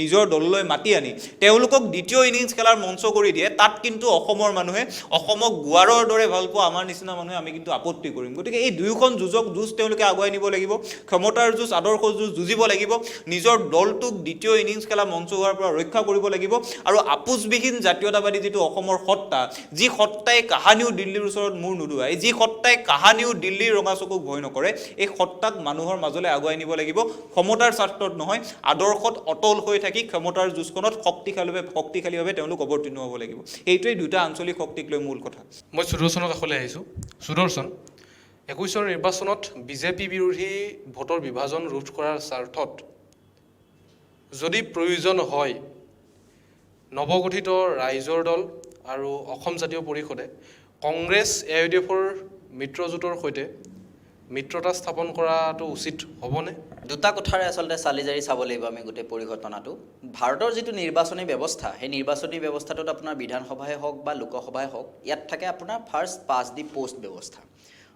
নিজৰ দললৈ মাতি আনি তেওঁলোকক দ্বিতীয় ইনিংছ খেলাৰ মঞ্চ কৰি দিয়ে, তাত কিন্তু অসমৰ মানুহে, অসমক গুৱাৰৰ দৰে ভাল পোৱা আমাৰ নিচিনা মানুহে আমি কিন্তু আপত্তি কৰিম। গতিকে এই দুয়োখন যুঁজ তেওঁলোকে আগুৱাই নিব লাগিব। ক্ষমতাৰ যুঁজ, আদৰ্শ যুঁজ যুঁজিব লাগিব। নিজৰ দলটোক দ্বিতীয় ইনিংছ খেলা মঞ্চ হোৱাৰ পৰা ৰক্ষা কৰিব লাগিব। আৰু আপোচবিহীন জাতীয়তাবাদী যিটো অসমৰ সত্তা, যি সত্তাই কাহানিও দিল্লীৰ ওচৰত মূৰ নুদুৱাই, যি সত্তাই কাহানিও দিল্লীৰ ৰঙা চকুক ভয় নকৰে, এই সত্তাক মানুহৰ মাজলৈ আগুৱাই নিব লাগিব। ক্ষমতাৰ স্বাৰ্থত নহয়, আদৰ্শত অটল হৈ থাকি ক্ষমতাৰ যুঁজখনত শক্তিশালীভাৱে তেওঁলোক অৱতীৰ্ণ হ'ব লাগিব। এইটোৱেই দুটা আঞ্চলিক শক্তিক লৈ মূল কথা। মই সুদৰ্শনৰ কাষলৈ আহিছোঁ। সুদৰ্শন, 21ৰ নিৰ্বাচনত বিজেপি বিৰোধী ভোটৰ বিভাজন ৰোধ কৰাৰ স্বাৰ্থত যদি প্ৰয়োজন হয়, নৱগঠিত ৰাইজৰ দল আৰু অসম জাতীয় পৰিষদে কংগ্ৰেছ AIUDFৰ মিত্ৰজোঁটৰ সৈতে মিত্ৰতা স্থাপন কৰাটো উচিত হ'বনে? দুটা কথাৰে আচলতে চালি জাৰি চাব লাগিব আমি গোটেই পৰিঘটনাটো। ভাৰতৰ যিটো নিৰ্বাচনী ব্যৱস্থা, সেই নিৰ্বাচনী ব্যৱস্থাটোত আপোনাৰ বিধানসভাই হওক বা লোকসভাই হওক, ইয়াত থাকে আপোনাৰ ফাৰ্ষ্ট পাছ দি পোষ্ট ব্যৱস্থা।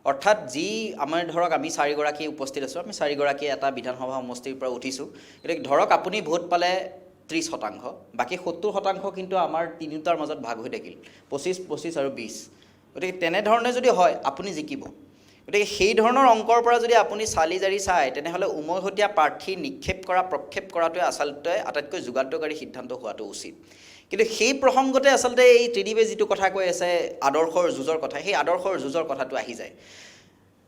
অৰ্থাৎ যি আমাৰ ধৰক আমি 4গৰাকী উপস্থিত আছোঁ, আমি 4গৰাকী এটা বিধানসভা সমষ্টিৰ পৰা উঠিছোঁ। গতিকে ধৰক আপুনি ভোট পালে 30%, বাকী 70% কিন্তু আমাৰ তিনিওটাৰ মাজত ভাগ হৈ থাকিল, 25 আৰু 20। গতিকে তেনেধৰণে যদি হয় আপুনি জিকিব। গতিকে সেই ধৰণৰ অংকৰ পৰা যদি আপুনি চালি জাৰি চায়, তেনেহ'লে উমৈহতীয়া প্ৰাৰ্থী প্ৰক্ষেপ কৰাটোৱে আচলতে আটাইতকৈ যুগান্তকাৰী সিদ্ধান্ত হোৱাটো উচিত। কিন্তু সেই প্ৰসংগতে আচলতে এই ত্ৰিদীপে যিটো কথা কৈ আছে আদৰ্শৰ যুঁজৰ কথা, সেই আদৰ্শৰ যুঁজৰ কথাটো আহি যায়।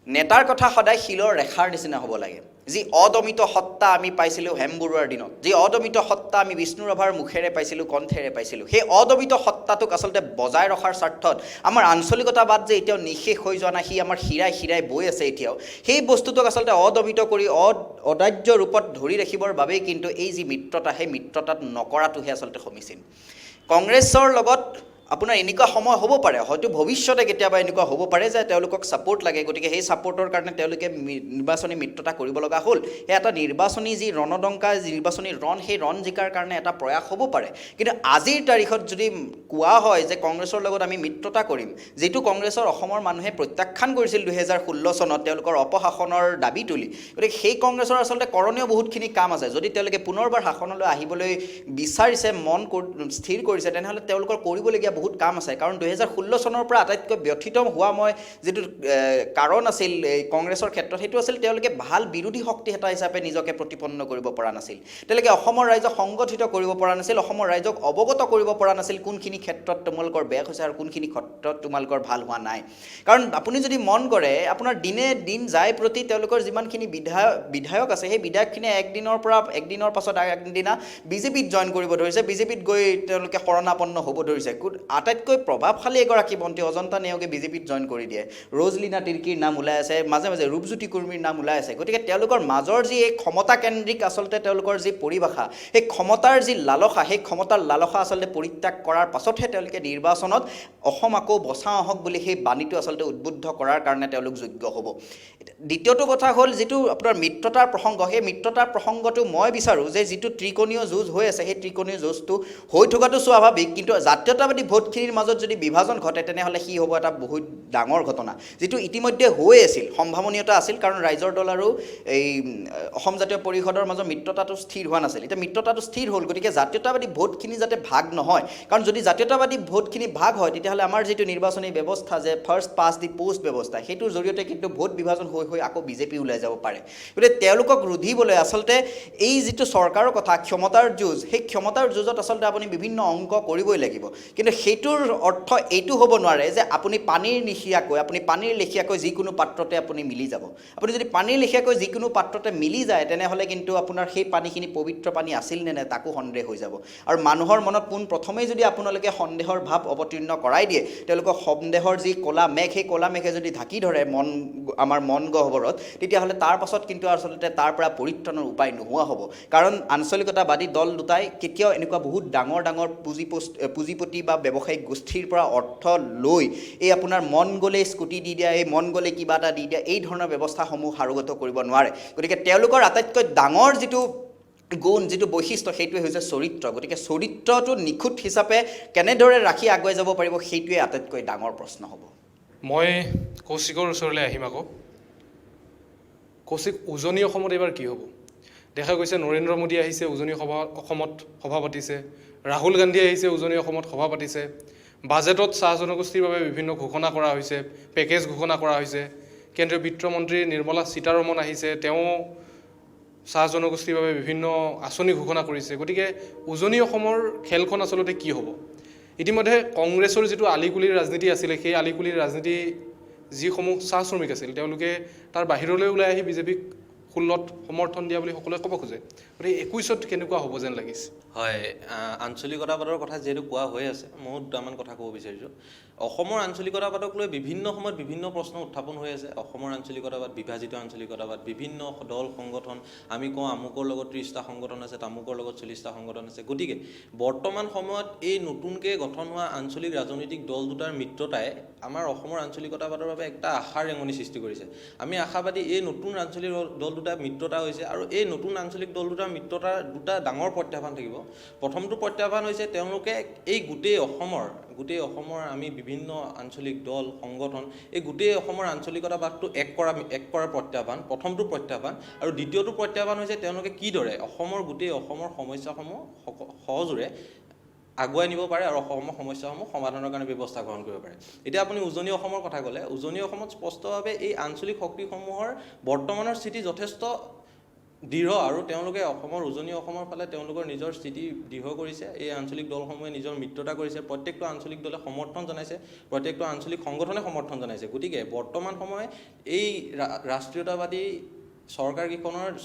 নেতাৰ কথা সদায় শিলৰ ৰেখাৰ নিচিনা হ'ব লাগে। যি অদমিত সত্তা আমি পাইছিলোঁ হেমবৰুৱাৰ দিনত, যি অদমিত সত্তা আমি বিষ্ণুৰাভাৰ মুখেৰে পাইছিলোঁ, কণ্ঠেৰে পাইছিলোঁ, সেই অদমিত সত্তাটোক আচলতে বজাই ৰখাৰ স্বাৰ্থত আমাৰ আঞ্চলিকতাবাদ যে এতিয়াও নিঃশেষ হৈ যোৱা নাই, সি আমাৰ শিৰাই বৈ আছে এতিয়াও, সেই বস্তুটোক আচলতে অদমিত কৰি অদাৰ্য ৰূপত ধৰি ৰাখিবৰ বাবেই কিন্তু এই যি মিত্ৰতা, সেই মিত্ৰতাত নকৰাটোহে আচলতে সমীচীন। কংগ্ৰেছৰ লগত আপোনাৰ এনেকুৱা সময় হ'ব পাৰে, হয়তো ভৱিষ্যতে কেতিয়াবা এনেকুৱা হ'ব পাৰে যে তেওঁলোকক ছাপোৰ্ট লাগে, গতিকে সেই ছাপোৰ্টৰ কাৰণে তেওঁলোকে নিৰ্বাচনী মিত্ৰতা কৰিব লগা হ'ল। সেই এটা নিৰ্বাচনী যি ৰণডংকা, নিৰ্বাচনী সেই ৰণ জিকাৰ কাৰণে এটা প্ৰয়াস হ'ব পাৰে। কিন্তু আজিৰ তাৰিখত যদি কোৱা হয় যে কংগ্ৰেছৰ লগত আমি মিত্ৰতা কৰিম, যিটো কংগ্ৰেছৰ অসমৰ মানুহে প্ৰত্যাখ্যান কৰিছিল 2016 চনত তেওঁলোকৰ অপশাসনৰ দাবী তুলি, গতিকে সেই কংগ্ৰেছৰ আচলতে কৰণীয় বহুতখিনি কাম আছে। যদি তেওঁলোকে পুনৰবাৰ শাসনলৈ আহিবলৈ বিচাৰিছে, মন স্থিৰ কৰিছে, তেনেহ'লে তেওঁলোকৰ কৰিবলগীয়া বহুত কাম আছে। কাৰণ 2016 চনৰ পৰা আটাইতকৈ ব্যথিত হোৱা মই যিটো কাৰণ আছিল এই কংগ্ৰেছৰ ক্ষেত্ৰত, সেইটো আছিল তেওঁলোকে ভাল বিৰোধী শক্তি এটা হিচাপে নিজকে প্ৰতিপন্ন কৰিব পৰা নাছিল। তেওঁলোকে অসমৰ ৰাইজক সংগঠিত কৰিব পৰা নাছিল, অসমৰ ৰাইজক অৱগত কৰিব পৰা নাছিল কোনখিনি ক্ষেত্ৰত তোমালোকৰ বেয়া হৈছে আৰু কোনখিনি ক্ষেত্ৰত তোমালোকৰ ভাল হোৱা নাই। কাৰণ আপুনি যদি মন কৰে, আপোনাৰ দিনে দিন যায় প্ৰতি তেওঁলোকৰ যিমানখিনি বিধায়ক আছে, সেই বিধায়কখিনিয়ে একদিনৰ পাছত একদিনা বিজেপিত জইন কৰিব ধৰিছে, বিজেপিত গৈ তেওঁলোকে শৰণাপন্ন হ'ব ধৰিছে। আটাইতকৈ প্ৰভাৱশালী এগৰাকী মন্ত্ৰী অজন্তা নেওগে বিজেপিত জইন কৰি দিয়ে, ৰজলীনা তিৰ্কীৰ নাম ওলাই আছে, মাজে মাজে ৰূপজ্যোতি কুৰ্মীৰ নাম ওলাই আছে। গতিকে তেওঁলোকৰ মাজৰ যি এই ক্ষমতাকেন্দ্ৰিক আচলতে তেওঁলোকৰ যি পৰিভাষা, সেই ক্ষমতাৰ যি লালসা, সেই ক্ষমতাৰ লালসা আচলতে পৰিত্যাগ কৰাৰ পাছতহে তেওঁলোকে নিৰ্বাচনত অসম আকৌ বচাওঁ আহক বুলি সেই বাণীটো আচলতে উদ্বুদ্ধ কৰাৰ কাৰণে তেওঁলোক যোগ্য হ'ব। দ্বিতীয়টো কথা হ'ল যিটো আপোনাৰ মিত্ৰতাৰ প্ৰসংগ, সেই মিত্ৰতাৰ প্ৰসংগটো মই বিচাৰোঁ যে যিটো ত্ৰিকোণীয় যুঁজ হৈ আছে, সেই ত্ৰিকোণীয় যুঁজটো হৈ থকাটো স্বাভাৱিক, কিন্তু জাতীয়তাবাদী ভোটখিনিৰ মাজত যদি বিভাজন ঘটে, তেনেহ'লে সি হ'ব এটা বহুত ডাঙৰ ঘটনা, যিটো ইতিমধ্যে হৈ আছিল, সম্ভাৱনীয়তা আছিল। কাৰণ ৰাইজৰ দল আৰু এই অসম জাতীয় পৰিষদৰ মাজত মিত্ৰতাটো স্থিৰ হোৱা নাছিল, এতিয়া মিত্ৰতাটো স্থিৰ হ'ল। গতিকে জাতীয়তাবাদী ভোটখিনি যাতে ভাগ নহয়, কাৰণ যদি জাতীয়তাবাদী ভোটখিনি ভাগ হয়, তেতিয়াহ'লে আমাৰ যিটো নিৰ্বাচনী ব্যৱস্থা যে ফাৰ্ষ্ট পাছ দি পোষ্ট ব্যৱস্থা, সেইটোৰ জৰিয়তে কিন্তু ভোট বিভাজন হৈ আকৌ বিজেপি ওলাই যাব পাৰে। গতিকে তেওঁলোকক ৰুধিবলৈ আচলতে এই যিটো চৰকাৰৰ কথা ক্ষমতাৰ যুঁজ, সেই ক্ষমতাৰ যুঁজত আচলতে আপুনি বিভিন্ন অংক কৰিবই লাগিব। কিন্তু সেইটোৰ অৰ্থ এইটো হ'ব নোৱাৰে যে আপুনি পানীৰ লেখীয়াকৈ যিকোনো পাত্ৰতে আপুনি মিলি যাব। আপুনি যদি পানীৰ লেখীয়াকৈ যিকোনো পাত্ৰতে মিলি যায়, তেনেহ'লে কিন্তু আপোনাৰ সেই পানীখিনি পবিত্ৰ পানী আছিল নে নাই তাকো সন্দেহ হৈ যাব। আৰু মানুহৰ মনত পোনপ্ৰথমেই যদি আপোনালোকে সন্দেহৰ ভাৱ অৱতীৰ্ণ কৰাই দিয়ে, তেওঁলোকক সন্দেহৰ যি ক'লা মেঘ, সেই ক'লা মেঘে যদি ঢাকি ধৰে আমাৰ মন গহ্বৰত, তেতিয়াহ'লে তাৰ পাছত কিন্তু আচলতে তাৰ পৰা পৰিত্ৰাণৰ উপায় নোহোৱা হ'ব। কাৰণ আঞ্চলিকতাবাদী দল দুটাই কেতিয়াও এনেকুৱা বহুত ডাঙৰ পুঁজিপতি বা ব্যৱসায়িক গোষ্ঠীৰ পৰা অৰ্থ লৈ এই আপোনাৰ মন গ'লে স্কুটি দি দিয়া, এই মন গ'লে কিবা এটা দি দিয়া, এই ধৰণৰ ব্যৱস্থাসমূহ সাৰোগত কৰিব নোৱাৰে। গতিকে তেওঁলোকৰ আটাইতকৈ ডাঙৰ যিটো গুণ, যিটো বৈশিষ্ট্য, সেইটোৱে হৈছে চৰিত্ৰ। গতিকে চৰিত্ৰটো নিখুঁত হিচাপে কেনেদৰে ৰাখি আগুৱাই যাব পাৰিব, সেইটোৱে আটাইতকৈ ডাঙৰ প্ৰশ্ন হ'ব। মই কৌশিকৰ ওচৰলৈ আহিম আকৌ। কৌশিক, উজনি অসমত এইবাৰ কি হ'ব? দেখা গৈছে নৰেন্দ্ৰ মোদী আহিছে, উজনি অসমত সভা পাতিছে, ৰাহুল গান্ধী আহিছে, উজনি অসমত সভা পাতিছে, বাজেটত চাহ জনগোষ্ঠীৰ বাবে বিভিন্ন ঘোষণা কৰা হৈছে, পেকেজ ঘোষণা কৰা হৈছে, কেন্দ্ৰীয় বিত্তমন্ত্ৰী নিৰ্মলা সীতাৰমণ আহিছে, তেওঁ চাহ জনগোষ্ঠীৰ বাবে বিভিন্ন আঁচনি ঘোষণা কৰিছে। গতিকে উজনি অসমৰ খেলখন আচলতে কি হ'ব? ইতিমধ্যে কংগ্ৰেছৰ যিটো আলিকুলিৰ ৰাজনীতি আছিলে, সেই আলিকুলিৰ ৰাজনীতি যিসমূহ চাহ শ্ৰমিক আছিল, তেওঁলোকে তাৰ বাহিৰলৈ ওলাই আহি বিজেপিক 16ত সমৰ্থন দিয়া বুলি সকলোৱে ক'ব খোজে। গতিকে 21ত কেনেকুৱা হ'ব যেন লাগিছে? হয়, আঞ্চলিকতাবাদৰ কথা যিহেতু কোৱা হৈ আছে, ময়ো দুটামান কথা ক'ব বিচাৰিছোঁ। অসমৰ আঞ্চলিকতাবাদক লৈ বিভিন্ন সময়ত বিভিন্ন প্ৰশ্ন উত্থাপন হৈ আছে। অসমৰ আঞ্চলিকতাবাদ, বিভাজিত আঞ্চলিকতাবাদ, বিভিন্ন দল সংগঠন, আমি কওঁ আমুকৰ লগত 30টা সংগঠন আছে, তামুকৰ লগত 40টা সংগঠন আছে। গতিকে বৰ্তমান সময়ত এই নতুনকৈ গঠন হোৱা আঞ্চলিক ৰাজনৈতিক দল দুটাৰ মিত্ৰতাই আমাৰ অসমৰ আঞ্চলিকতাবাদৰ বাবে একটা আশাৰ ৰেঙনি সৃষ্টি কৰিছে। আমি আশাবাদী এই নতুন আঞ্চলিক দল দুটা মিত্ৰতা হৈছে, আৰু এই নতুন আঞ্চলিক দল দুটাৰ মিত্ৰতাৰ দুটা ডাঙৰ প্ৰত্যাহ্বান থাকিব। প্ৰথমটো প্ৰত্যাহ্বান হৈছে তেওঁলোকে এই গোটেই অসমৰ আমি বিভিন্ন আঞ্চলিক দল সংগঠন, এই গোটেই অসমৰ আঞ্চলিকতাবাদটো এক কৰাৰ প্ৰত্যাহ্বান, প্ৰথমটো প্ৰত্যাহ্বান। আৰু দ্বিতীয়টো প্ৰত্যাহ্বান হৈছে তেওঁলোকে কিদৰে গোটেই অসমৰ সমস্যাসমূহ সহজৰে আগুৱাই নিব পাৰে আৰু অসমৰ সমস্যাসমূহ সমাধানৰ কাৰণে ব্যৱস্থা গ্ৰহণ কৰিব পাৰে। এতিয়া আপুনি উজনি অসমৰ কথা ক'লে, উজনি অসমত স্পষ্টভাৱে এই আঞ্চলিক শক্তিসমূহৰ বৰ্তমানৰ স্থিতি যথেষ্ট দৃঢ়, আৰু তেওঁলোকে উজনি অসমৰ ফালে তেওঁলোকৰ নিজৰ স্থিতি দৃঢ় কৰিছে। এই আঞ্চলিক দলসমূহে নিজৰ মিত্ৰতা কৰিছে, প্ৰত্যেকটো আঞ্চলিক দলে সমৰ্থন জনাইছে, প্ৰত্যেকটো আঞ্চলিক সংগঠনে সমৰ্থন জনাইছে। গতিকে বৰ্তমান সময়ত এই ৰাষ্ট্ৰীয়তাবাদী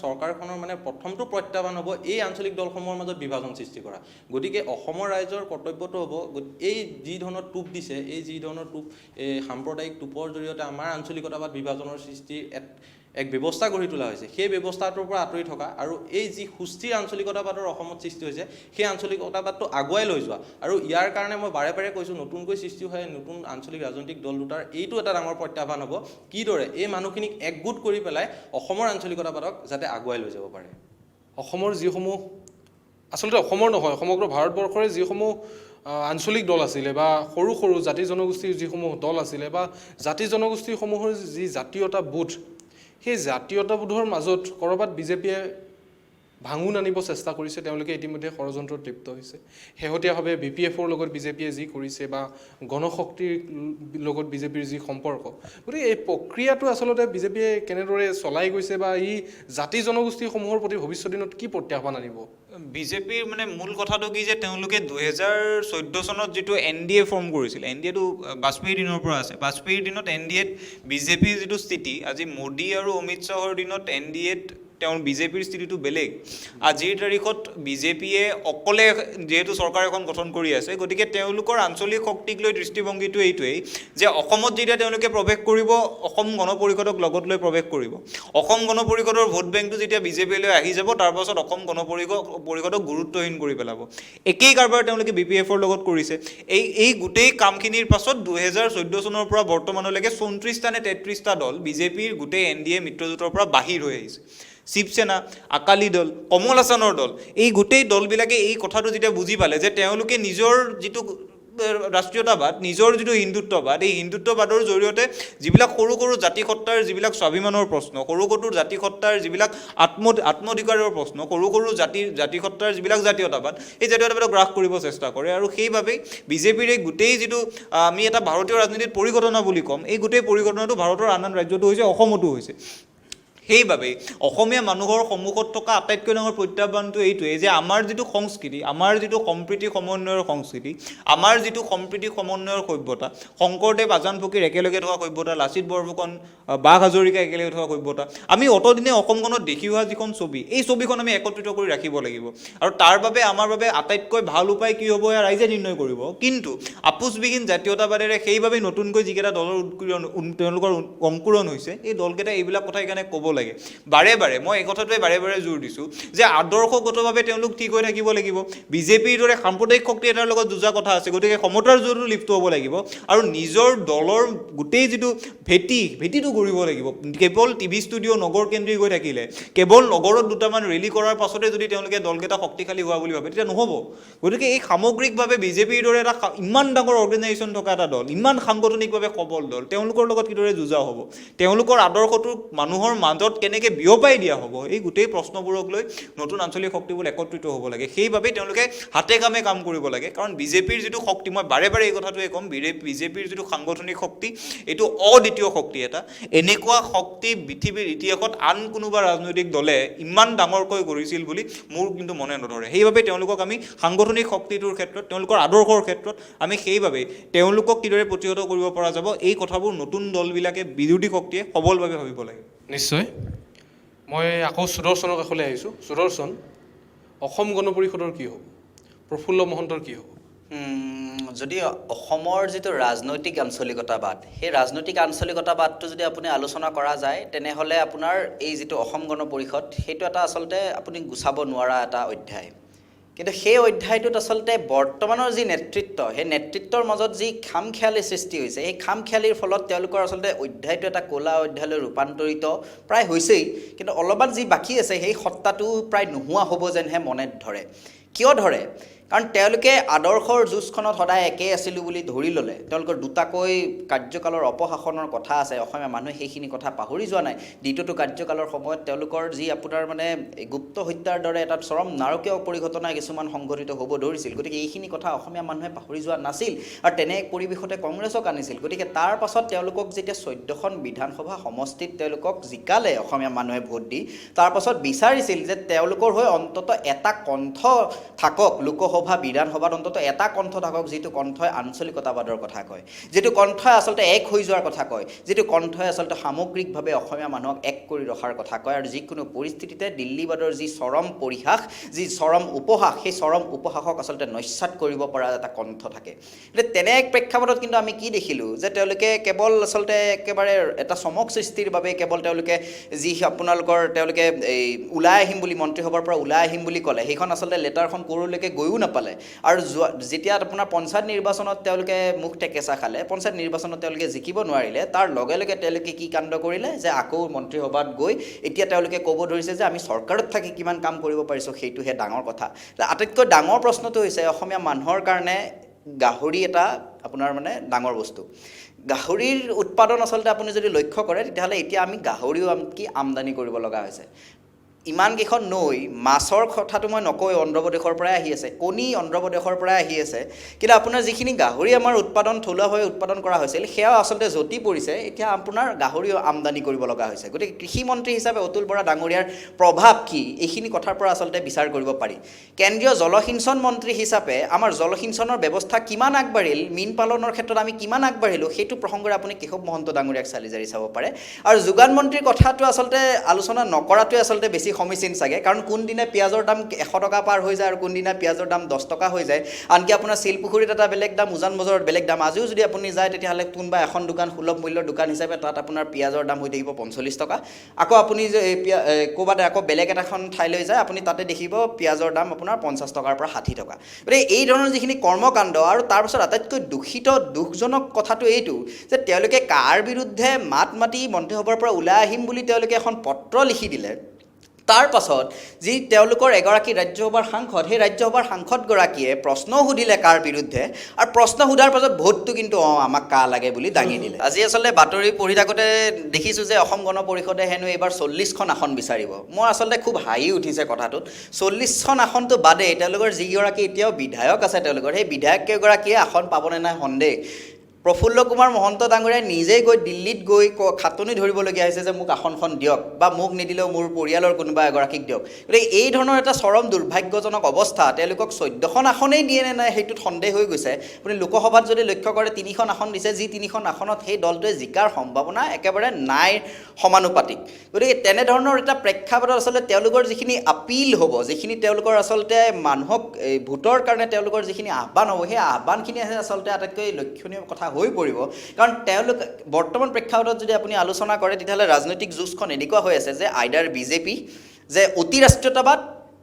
চৰকাৰখনৰ মানে প্ৰথমটো প্ৰত্যাহ্বান হ'ব এই আঞ্চলিক দলসমূহৰ মাজত বিভাজন সৃষ্টি কৰা। গতিকে অসমৰ ৰাইজৰ কৰ্তব্যটো হ'ব এই যি ধৰণৰ টোপ দিছে, এই যি ধৰণৰ টোপ, এই সাম্প্ৰদায়িক টোপৰ জৰিয়তে আমাৰ আঞ্চলিকতাবাদ বিভাজনৰ সৃষ্টিৰ এক ব্যৱস্থা গঢ়ি তোলা হৈছে, সেই ব্যৱস্থাটোৰ পৰা আঁতৰি থকা আৰু এই যি সুস্থিৰ আঞ্চলিকতাবাদৰ অসমত সৃষ্টি হৈছে, সেই আঞ্চলিকতাবাদটো আগুৱাই লৈ যোৱা। আৰু ইয়াৰ কাৰণে মই বাৰে বাৰে কৈছোঁ, নতুনকৈ সৃষ্টি হোৱা নতুন আঞ্চলিক ৰাজনৈতিক দল দুটাৰ এইটো এটা ডাঙৰ প্ৰত্যাহ্বান হ'ব, কিদৰে এই মানুহখিনিক একগোট কৰি পেলাই অসমৰ আঞ্চলিকতাবাদক যাতে আগুৱাই লৈ যাব পাৰে। অসমৰ যিসমূহ, আচলতে অসমৰ নহয়, সমগ্ৰ ভাৰতবৰ্ষৰে যিসমূহ আঞ্চলিক দল আছিলে বা সৰু সৰু জাতি জনগোষ্ঠীৰ যিসমূহ দল আছিলে বা জাতি জনগোষ্ঠীসমূহৰ যি জাতীয়তাবোধ, সেই জাতীয়তাবোধৰ মাজত ক'ৰবাত বিজেপিয়ে ভাঙোন আনিব চেষ্টা কৰিছে। তেওঁলোকে ইতিমধ্যে ষড়যন্ত্ৰত লিপ্ত হৈছে। শেহতীয়াভাৱে BPFৰ লগত বিজেপিয়ে যি কৰিছে বা গণশক্তিৰ লগত বিজেপিৰ যি সম্পৰ্ক, গতিকে এই প্ৰক্ৰিয়াটো আচলতে বিজেপিয়ে কেনেদৰে চলাই গৈছে বা ই জাতি জনগোষ্ঠীসমূহৰ প্ৰতি ভৱিষ্যত দিনত কি প্ৰত্যাহ্বান আনিব? বিজেপিৰ মানে মূল কথাটো কি যে তেওঁলোকে 2014 চনত যিটো NDA ফৰ্ম কৰিছিল, NDAটো বাজপেয়ীৰ দিনৰ পৰা আছে। বাজপেয়ীৰ দিনত NDAত বিজেপিৰ যিটো স্থিতি, আজি মোদী আৰু অমিত শ্বাহৰ দিনত NDAত বিজেপিৰ স্থিতিটো বেলেগ। আজিৰ তাৰিখত বিজেপিয়ে অকলে যিহেতু চৰকাৰ এখন গঠন কৰি আছে, গতিকে তেওঁলোকৰ আঞ্চলিক শক্তিক লৈ দৃষ্টিভংগীটো এইটোৱেই যে অসমত যেতিয়া তেওঁলোকে প্ৰৱেশ কৰিব, অসম গণ পৰিষদক লগত লৈ প্ৰৱেশ কৰিব। অসম গণ পৰিষদৰ ভোট বেংকটো যেতিয়া বিজেপিলৈ আহি যাব, তাৰপাছত অসম গণ পৰিষদক গুৰুত্বহীন কৰি পেলাব। একেই কাৰবাৰ তেওঁলোকে BPFৰ লগত কৰিছে। এই গোটেই কামখিনিৰ পাছত 2014 চনৰ পৰা বৰ্তমানলৈকে 34টা নে 33টা দল বিজেপিৰ গোটেই NDA মিত্ৰজোঁটৰ পৰা বাহিৰ হৈ আহিছে। শিৱসেনা, আকালি দল, কমল হাছানৰ দল, এই গোটেই দলবিলাকে এই কথাটো যেতিয়া বুজি পালে যে তেওঁলোকে নিজৰ যিটো ৰাষ্ট্ৰীয়তাবাদ, নিজৰ যিটো হিন্দুত্ববাদ, এই হিন্দুত্ববাদৰ জৰিয়তে যিবিলাক সৰু সৰু জাতিসত্তাৰ যিবিলাক স্বাভিমানৰ প্ৰশ্ন, সৰু সৰু জাতিসত্তাৰ যিবিলাক আত্মধিকাৰৰ প্ৰশ্ন, সৰু সৰু জাতিসত্তাৰ যিবিলাক জাতীয়তাবাদ, এই জাতীয়তাবাদক গ্ৰাস কৰিব চেষ্টা কৰে। আৰু সেইবাবেই বিজেপিৰ এই গোটেই যিটো আমি এটা ভাৰতীয় ৰাজনীতিত পৰিঘটনা বুলি ক'ম, এই গোটেই পৰিঘটনাটো ভাৰতৰ আন আন ৰাজ্যতো হৈছে, অসমতো হৈছে। সেইবাবেই অসমীয়া মানুহৰ সন্মুখত থকা আটাইতকৈ ডাঙৰ প্ৰত্যাহ্বানটো এইটোৱেই যে আমাৰ যিটো সংস্কৃতি, আমাৰ যিটো সম্প্ৰীতি সমন্বয়ৰ সংস্কৃতি, আমাৰ যিটো সম্প্ৰীতি সমন্বয়ৰ সভ্যতা, শংকৰদেৱ আজান ফকীৰ একেলগে থকা সভ্যতা, লাচিত বৰফুকন, বাঘ হাজৰিকা একেলগে থকা সভ্যতা, আমি অতদিনে অসমখনত দেখি হোৱা যিখন ছবি, এই ছবিখন আমি একত্ৰিত কৰি ৰাখিব লাগিব। আৰু তাৰ বাবে আমাৰ বাবে আটাইতকৈ ভাল উপায় কি হ'ব, এয়া ৰাইজে নিৰ্ণয় কৰিব। কিন্তু আপোচবিহীন জাতীয়তাবাদেৰে সেইবাবেই নতুনকৈ যিকেইটা দলৰ তেওঁলোকৰ অংকুৰণ হৈছে, এই দলকেইটা এইবিলাক কথা সেইকাৰণে ক'ব লাগে বাৰে বাৰে মই এই কথাটোৱে বাৰে বাৰে জোৰ দিছোঁ যে আদৰ্শগতভাৱে তেওঁলোক ঠিক হৈ থাকিব লাগিব বিজেপিৰ দৰে সাম্প্ৰদায়িক শক্তি এটাৰ লগত যুঁজা কথা আছে গতিকে সমতাৰ জোৰতো লিপ্ত হ'ব লাগিব আৰু নিজৰ দলৰ গোটেই যিটো ভেটিটো গঢ়িব লাগিব কেৱল টিভি ষ্টুডিঅ' নগৰ কেন্দ্ৰিক হৈ থাকিলে কেৱল নগৰত দুটামান ৰেলী কৰাৰ পাছতে যদি তেওঁলোকে দলকেইটা শক্তিশালী হোৱা বুলি ভাবে তেতিয়া নহ'ব গতিকে এই সামগ্ৰিকভাৱে বিজেপিৰ দৰে এটা ইমান ডাঙৰ অৰ্গেনাইজেশ্যন থকা এটা দল ইমান সাংগঠনিকভাৱে সবল দল তেওঁলোকৰ লগত কিদৰে যুঁজা হ'ব তেওঁলোকৰ আদৰ্শটো মানুহৰ মাজত কেনেকৈ বিয়পাই দিয়া হ'ব এই গোটেই প্ৰশ্নবোৰক লৈ নতুন আঞ্চলিক শক্তিবোৰ একত্ৰিত হ'ব লাগে সেইবাবে তেওঁলোকে হাতে কামে কাম কৰিব লাগে কাৰণ বিজেপিৰ যিটো শক্তি মই বাৰে বাৰে এই কথাটোৱে ক'ম বিজেপিৰ যিটো সাংগঠনিক শক্তি এইটো অদ্বিতীয় শক্তি এটা এনেকুৱা শক্তি পৃথিৱীৰ ইতিহাসত আন কোনোবা ৰাজনৈতিক দলে ইমান ডাঙৰকৈ কৰিছিল বুলি মোৰ কিন্তু মনে নধৰে সেইবাবে তেওঁলোকক আমি সাংগঠনিক শক্তিটোৰ ক্ষেত্ৰত তেওঁলোকৰ আদৰ্শৰ ক্ষেত্ৰত আমি সেইবাবে তেওঁলোকক কিদৰে প্ৰতিহত কৰিব পৰা যাব এই কথাবোৰ নতুন দলবিলাকে বিৰোধী শক্তিয়ে সবলভাৱে ভাবিব লাগে নিশ্চয় মই আকৌ সুদৰ্শনৰ কাষলৈ আহিছোঁ সুদৰ্শন অসম গণ পৰিষদৰ কি হ'ব প্ৰফুল্ল মহন্তৰ কি হ'ব যদি অসমৰ যিটো ৰাজনৈতিক আঞ্চলিকতাবাদ সেই ৰাজনৈতিক আঞ্চলিকতাবাদটো যদি আপুনি আলোচনা কৰা যায় তেনেহ'লে আপোনাৰ এই যিটো অসম গণ পৰিষদ সেইটো এটা আচলতে আপুনি গুচাব নোৱাৰা এটা অধ্যায় কিন্তু সেই অধ্যায়টোত আচলতে বৰ্তমানৰ যি নেতৃত্ব সেই নেতৃত্বৰ মাজত যি খামখেয়ালি সৃষ্টি হৈছে সেই খামখেয়ালিৰ ফলত তেওঁলোকৰ আচলতে অধ্যায়টো এটা ক'লা অধ্যায়লৈ ৰূপান্তৰিত প্ৰায় হৈছেই কিন্তু অলপমান যি বাকী আছে সেই সত্তাটো প্ৰায় নোহোৱা হ'ব যেনহে মনে ধৰে কিয় ধৰে কাৰণ তেওঁলোকে আদৰ্শৰ যুঁজখনত সদায় একেই আছিলোঁ বুলি ধৰি ল'লে তেওঁলোকৰ দুটাকৈ কাৰ্যকালৰ অপশাসনৰ কথা আছে অসমীয়া মানুহে সেইখিনি কথা পাহৰি যোৱা নাই দ্বিতীয়টো কাৰ্যকালৰ সময়ত তেওঁলোকৰ যি আপোনাৰ মানে গুপ্ত হত্যাৰ দৰে এটা চৰম নাৰকীয় পৰিঘটনা কিছুমান সংঘটিত হ'ব ধৰিছিল গতিকে এইখিনি কথা অসমীয়া মানুহে পাহৰি যোৱা নাছিল আৰু তেনে এক পৰিৱেশতে কংগ্ৰেছক আনিছিল গতিকে তাৰ পাছত তেওঁলোকক যেতিয়া 14খন বিধানসভা সমষ্টিত তেওঁলোকক জিকালে অসমীয়া মানুহে ভোট দি তাৰ পাছত বিচাৰিছিল যে তেওঁলোকৰ হৈ অন্তত এটা কণ্ঠ থাকক লোকসভা বিধানসভাত অন্তত এটা কণ্ঠ থাকক যিটো কণ্ঠই আঞ্চলিকতাবাদৰ কথা কয় যিটো কণ্ঠই আচলতে এক হৈ যোৱাৰ কথা কয় যিটো কণ্ঠই আচলতে সামগ্ৰিকভাৱে অসমীয়া মানুহক এক কৰি ৰখাৰ কথা কয় আৰু যিকোনো পৰিস্থিতিতে দিল্লীবাদৰ যি চৰম পৰিহাস যি চৰম উপহাস সেই চৰম উপহাসক আচলতে নস্যাৎ কৰিব পৰা এটা কণ্ঠ থাকে এতিয়া তেনে এক প্ৰেক্ষাপটত কিন্তু আমি কি দেখিলোঁ যে তেওঁলোকে কেৱল আচলতে একেবাৰে এটা চমক সৃষ্টিৰ বাবে কেৱল তেওঁলোকে যি তেওঁলোকে এই ওলাই আহিম বুলি মন্ত্ৰীসভাৰ পৰা ওলাই আহিম বুলি ক'লে সেইখন আচলতে লেটাৰখন ক'ৰলৈকে গৈও নাপালে আৰু যেতিয়া আপোনাৰ পঞ্চায়ত নিৰ্বাচনত তেওঁলোকে মুখ টেকেচা খালে পঞ্চায়ত নিৰ্বাচনত তেওঁলোকে জিকিব নোৱাৰিলে তাৰ লগে লগে তেওঁলোকে কি কাণ্ড কৰিলে যে আকৌ মন্ত্ৰীসভাত গৈ এতিয়া তেওঁলোকে ক'ব ধৰিছে যে আমি চৰকাৰত থাকি কিমান কাম কৰিব পাৰিছোঁ সেইটোহে ডাঙৰ কথা আটাইতকৈ ডাঙৰ প্ৰশ্নটো হৈছে অসমীয়া মানুহৰ কাৰণে গাহৰি এটা আপোনাৰ মানে ডাঙৰ বস্তু গাহৰিৰ উৎপাদন আচলতে আপুনি যদি লক্ষ্য কৰে তেতিয়াহ'লে এতিয়া আমি গাহৰিও কি আমদানি কৰিব লগা হৈছে ইমানকেইখন নৈ মাছৰ কথাটো মই নকওঁ অন্ধ্ৰপ্ৰদেশৰ পৰাই আহি আছে কণী অন্ধ্ৰপ্ৰদেশৰ পৰাই আহি আছে কিন্তু আপোনাৰ যিখিনি গাহৰি আমাৰ থলুৱাভাৱে উৎপাদন কৰা হৈছিল সেয়াও আচলতে যতি পৰিছে এতিয়া আপোনাৰ গাহৰিও আমদানি কৰিব লগা হৈছে গতিকে কৃষিমন্ত্ৰী হিচাপে অতুল বৰা ডাঙৰীয়াৰ প্ৰভাৱ কি এইখিনি কথাৰ পৰা আচলতে বিচাৰ কৰিব পাৰি কেন্দ্ৰীয় জলসিঞ্চন মন্ত্ৰী হিচাপে আমাৰ জলসিঞ্চনৰ ব্যৱস্থা কিমান আগবাঢ়িল মীন পালনৰ ক্ষেত্ৰত আমি কিমান আগবাঢ়িলোঁ সেইটো প্ৰসংগৰে আপুনি কেশৱ মহন্ত ডাঙৰীয়াক চালি জাৰি চাব পাৰে আৰু যোগান মন্ত্ৰীৰ কথাটো আচলতে আলোচনা নকৰাটোৱে আচলতে বেছি সমীচীন চাগে কাৰণ কোনদিনা পিঁয়াজৰ দাম 100 টকা পাৰ হৈ যায় আৰু কোনদিনা পিঁয়াজৰ দাম 10 টকা হৈ যায় আনকি আপোনাৰ শিলপুখুৰীত এটা বেলেগ দাম উজান বজাৰত বেলেগ দাম আজিও যদি আপুনি যায় তেতিয়াহ'লে কোনোবা এখন দোকান সুলভ মূল্যৰ দোকান হিচাপে তাত আপোনাৰ পিঁয়াজৰ দাম হৈ থাকিব 45 টকা আকৌ আপুনি যে ক'ৰবাত আকৌ বেলেগ এখন ঠাইলৈ যায় আপুনি তাতে দেখিব পিঁয়াজৰ দাম আপোনাৰ 50 টকাৰ পৰা 60 টকা গতিকে এই ধৰণৰ যিখিনি কৰ্মকাণ্ড আৰু তাৰপাছত আটাইতকৈ দুখজনক কথাটো এইটো যে তেওঁলোকে কাৰ বিৰুদ্ধে মাত মাতি মন্ত্ৰীসভাৰ পৰা ওলাই আহিম বুলি তেওঁলোকে এখন পত্ৰ লিখি দিলে তাৰ পাছত যি তেওঁলোকৰ এগৰাকী ৰাজ্যসভাৰ সাংসদ সেই ৰাজ্যসভাৰ সাংসদগৰাকীয়ে প্ৰশ্ন সুধিলে কাৰ বিৰুদ্ধে আৰু প্ৰশ্ন সোধাৰ পাছত ভোটটো কিন্তু আমাক কা লাগে বুলি দাঙি দিলে আজি আচলতে বাতৰি পঢ়ি থাকোঁতে দেখিছোঁ যে অসম গণ পৰিষদে হেনো এইবাৰ 40খন আসন বিচাৰিব মোৰ আচলতে খুব হাঁহি উঠিছে কথাটোত 40খন আসনটো বাদেই তেওঁলোকৰ যিগৰাকী এতিয়াও বিধায়ক আছে তেওঁলোকৰ সেই বিধায়ককেইগৰাকীয়ে আসন পাবনে নাই সন্দেহ প্ৰফুল্ল কুমাৰ মহন্ত ডাঙৰীয়াই নিজেই গৈ দিল্লীত গৈ খাটনি ধৰিবলগীয়া হৈছে যে মোক আসনখন দিয়ক বা মোক নিদিলেও মোৰ পৰিয়ালৰ কোনোবা এগৰাকীক দিয়ক গতিকে এই ধৰণৰ এটা চৰম দুৰ্ভাগ্যজনক অৱস্থা তেওঁলোকক 14খন আসনেই দিয়ে নে নাই সেইটোত সন্দেহ হৈ গৈছে আপুনি লোকসভাত যদি লক্ষ্য কৰে 3খন আসন দিছে যি 3খন আসনত সেই দলটোৱে জিকাৰ সম্ভাৱনা একেবাৰে নাই সমানুপাতিক গতিকে তেনেধৰণৰ এটা প্ৰেক্ষাপটত আচলতে তেওঁলোকৰ যিখিনি আপিল হ'ব যিখিনি তেওঁলোকৰ আচলতে মানুহক ভোটৰ কাৰণে তেওঁলোকৰ যিখিনি আহ্বান হ'ব সেই আহ্বানখিনি আচলতে আটাইতকৈ লক্ষণীয় কথা হৈ পৰিব। কাৰণ তেওঁলোক বৰ্তমান প্ৰেক্ষাপটত যদি আপুনি আলোচনা কৰে তেতিয়াহ'লে ৰাজনৈতিক যুঁজখন এনেকুৱা হৈ আছে যে আইদাৰ বিজেপি, যে অতি ৰাষ্ট্ৰীয়তাবাদ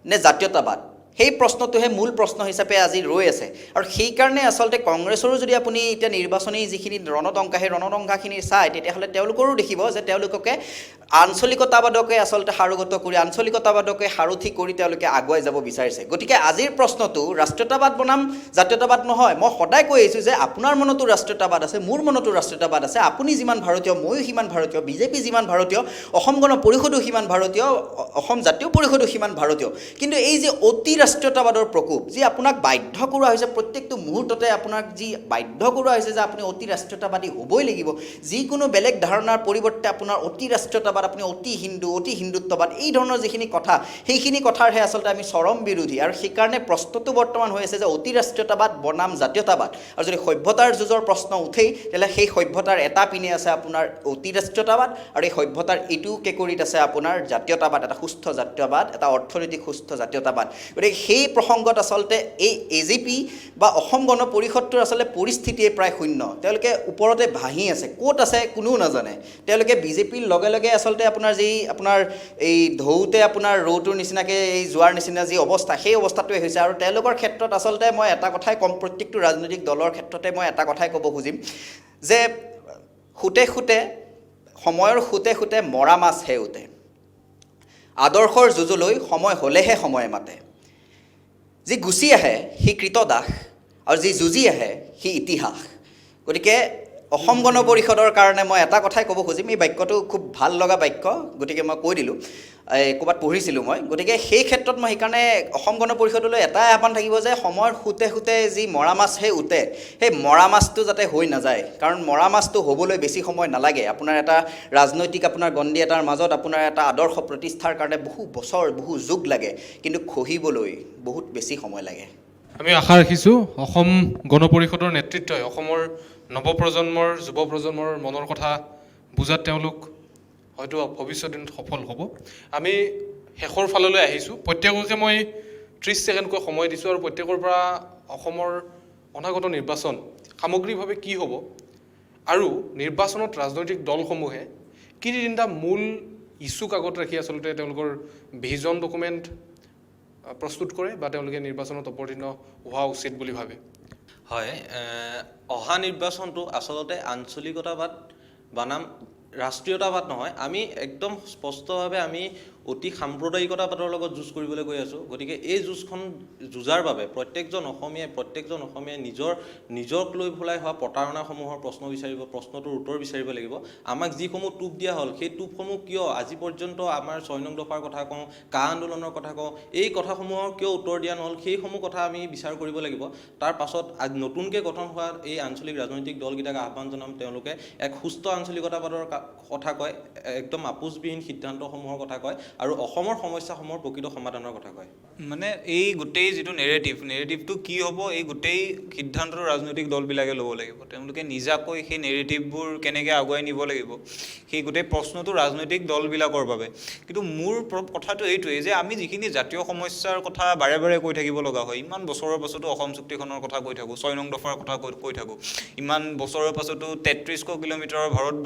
নে জাতীয়তাবাদ, সেই প্ৰশ্নটোহে মূল প্ৰশ্ন হিচাপে আজি ৰৈ আছে। আৰু সেইকাৰণে আচলতে কংগ্ৰেছৰো যদি আপুনি এতিয়া নিৰ্বাচনী যিখিনি ৰণদংকা, সেই ৰণদংকাখিনি চায় তেতিয়াহ'লে তেওঁলোকৰো দেখিব যে তেওঁলোকে আঞ্চলিকতাবাদকে আচলতে সাৰোগত কৰি, আঞ্চলিকতাবাদকে সাৰথি কৰি তেওঁলোকে আগুৱাই যাব বিচাৰিছে। গতিকে আজিৰ প্ৰশ্নটো ৰাষ্ট্ৰীয়তাবাদ বনাম জাতীয়তাবাদ নহয়। মই সদায় কৈ আহিছোঁ যে আপোনাৰ মনতো ৰাষ্ট্ৰীয়তাবাদ আছে, মোৰ মনতো ৰাষ্ট্ৰীয়তাবাদ আছে। আপুনি যিমান ভাৰতীয় ময়ো সিমান ভাৰতীয়, বিজেপি যিমান ভাৰতীয় অসম গণ পৰিষদো সিমান ভাৰতীয়, অসম জাতীয় পৰিষদো সিমান ভাৰতীয়। কিন্তু এই যে অতি ৰাষ্ট্ৰীয়তাবাদৰ প্ৰকোপ, যি আপোনাক বাধ্য কৰোৱা হৈছে প্ৰত্যেকটো মুহূৰ্ততে, আপোনাক যি বাধ্য কৰোৱা হৈছে যে আপুনি অতি ৰাষ্ট্ৰীয়তাবাদী হ'বই লাগিব, যিকোনো বেলেগ ধাৰণাৰ পৰিৱৰ্তে আপোনাৰ অতি ৰাষ্ট্ৰীয়তাবাদ, আপুনি অতি হিন্দু, অতি হিন্দুত্ববাদ, এই ধৰণৰ যিখিনি কথা, সেইখিনি কথাৰহে আচলতে আমি চৰম বিৰোধী। আৰু সেইকাৰণে প্ৰশ্নটো বৰ্তমান হৈ আছে যে অতি ৰাষ্ট্ৰীয়তাবাদ বনাম জাতীয়তাবাদ। আৰু যদি সভ্যতাৰ যুঁজৰ প্ৰশ্ন উঠেই তেতিয়াহ'লে সেই সভ্যতাৰ এটা পিনে আছে আপোনাৰ অতি ৰাষ্ট্ৰীয়তাবাদ, আৰু এই সভ্যতাৰ ইটো কেকুৰিত আছে আপোনাৰ জাতীয়তাবাদ, এটা সুস্থ জাতীয়বাদ, এটা অৰ্থনৈতিক সুস্থ জাতীয়তাবাদ। গতিকে সেই প্ৰসংগত আচলতে এই AJP বা অসম গণ পৰিষদটোৰ আচলতে পৰিস্থিতিয়ে প্ৰায় শূন্য। তেওঁলোকে ওপৰতে ভাহি আছে, ক'ত আছে কোনেও নাজানে। তেওঁলোকে বিজেপিৰ লগে লগে আচলতে আপোনাৰ যি আপোনাৰ এই ঢৌতে আপোনাৰ ৰৌটোৰ নিচিনাকৈ এই যোৱাৰ নিচিনা যি অৱস্থা, সেই অৱস্থাটোৱে হৈছে। আৰু তেওঁলোকৰ ক্ষেত্ৰত আচলতে মই এটা কথাই ক'ম, প্ৰত্যেকটো ৰাজনৈতিক দলৰ ক্ষেত্ৰতে মই এটা কথাই ক'ব খুজিম যে খুঁটে খুঁটে, সময়ৰ খুঁটে খুঁটে মৰা মাছ হেউতে, আদৰ্শৰ যুঁজলৈ সময় হ'লেহে সময়ে মাতে। যি গুচি আহে সি কৃতদাস, আৰু যি যুঁজি আহে সি ইতিহাস। গতিকে অসম গণ পৰিষদৰ কাৰণে মই এটা কথাই ক'ব খুজিম, এই বাক্যটো খুব ভাল লগা বাক্য, গতিকে মই কৈ দিলোঁ, ক'ৰবাত পঢ়িছিলোঁ মই। গতিকে সেই ক্ষেত্ৰত মই সেইকাৰণে অসম গণ পৰিষদলৈ এটাই আহ্বান থাকিব যে সময়ৰ খুঁটে খুঁটে যি মৰা মাছ সেই উঠে, সেই মৰা মাছটো যাতে হৈ নাযায়। কাৰণ মৰা মাছটো হ'বলৈ বেছি সময় নালাগে। আপোনাৰ এটা ৰাজনৈতিক আপোনাৰ গণ্ডি এটাৰ মাজত আপোনাৰ এটা আদৰ্শ প্ৰতিষ্ঠাৰ কাৰণে বহু বছৰ, বহু যুগ লাগে, কিন্তু খহিবলৈ বহুত বেছি সময় লাগে। আমি আশা ৰাখিছোঁ অসম গণ পৰিষদৰ নেতৃত্বই অসমৰ নৱপ্ৰজন্মৰ, যুৱ প্ৰজন্মৰ মনৰ কথা বুজাত তেওঁলোক হয়তো ভৱিষ্যত দিনত সফল হ'ব। আমি শেষৰ ফাললৈ আহিছোঁ। প্ৰত্যেককে মই 30 ছেকেণ্ডকৈ সময় দিছোঁ, আৰু প্ৰত্যেকৰ পৰা অসমৰ অনাগত নিৰ্বাচন সামগ্ৰিকভাৱে কি হ'ব, আৰু নিৰ্বাচনত ৰাজনৈতিক দলসমূহে কি তিনিটা মূল ইছ্যুক আগত ৰাখি আচলতে তেওঁলোকৰ ভিজন ডকুমেণ্ট প্ৰস্তুত কৰে বা তেওঁলোকে নিৰ্বাচনত অৱতীৰ্ণ হোৱা উচিত বুলি ভাবে। হয়, অহা নিৰ্বাচনটো আচলতে আঞ্চলিকতাবাদ বনাম ৰাষ্ট্ৰীয়তাবাদ নহয়। আমি একদম স্পষ্টভাৱে আমি অতি সাম্প্ৰদায়িকতাবাদৰ লগত যুঁজ কৰিবলৈ গৈ আছোঁ। গতিকে এই যুঁজখন যুঁজাৰ বাবে প্ৰত্যেকজন অসমীয়াই নিজক লৈ পেলাই হোৱা প্ৰতাৰণাসমূহৰ প্ৰশ্নটোৰ উত্তৰ বিচাৰিব লাগিব। আমাক যিসমূহ টোপ দিয়া হ'ল, সেই টোপসমূহ কিয় আজি পৰ্যন্ত, আমাৰ 6 নং দফাৰ কথা কওঁ, কা আন্দোলনৰ কথা কওঁ, এই কথাসমূহৰ কিয় উত্তৰ দিয়া নহ'ল, সেইসমূহ কথা আমি বিচাৰ কৰিব লাগিব। তাৰ পাছত নতুনকৈ গঠন হোৱা এই আঞ্চলিক ৰাজনৈতিক দলকেইটাক আহ্বান জনাম, তেওঁলোকে এক সুস্থ আঞ্চলিকতাবাদৰ কথা কয়, একদম আপোচবিহীন সিদ্ধান্তসমূহৰ কথা কয়, আৰু অসমৰ সমস্যাসমূহৰ প্ৰকৃত সমাধানৰ কথা কয়। মানে এই গোটেই যিটো নেৰেটিভটো কি হ'ব, এই গোটেই সিদ্ধান্তটো ৰাজনৈতিক দলবিলাকে ল'ব লাগিব। তেওঁলোকে নিজাকৈ সেই নেৰেটিভবোৰ কেনেকৈ আগুৱাই নিব লাগিব, সেই গোটেই প্ৰশ্নটো ৰাজনৈতিক দলবিলাকৰ বাবে। কিন্তু মোৰ কথাটো এইটোৱেই যে আমি যিখিনি জাতীয় সমস্যাৰ কথা বাৰে বাৰে কৈ থাকিব লগা হয়, ইমান বছৰৰ পাছতো অসম চুক্তিখনৰ কথা কৈ থাকোঁ, 6 নং দফাৰ কথা কৈ থাকোঁ, ইমান বছৰৰ পাছতো 3300 কিলোমিটাৰৰ ভাৰত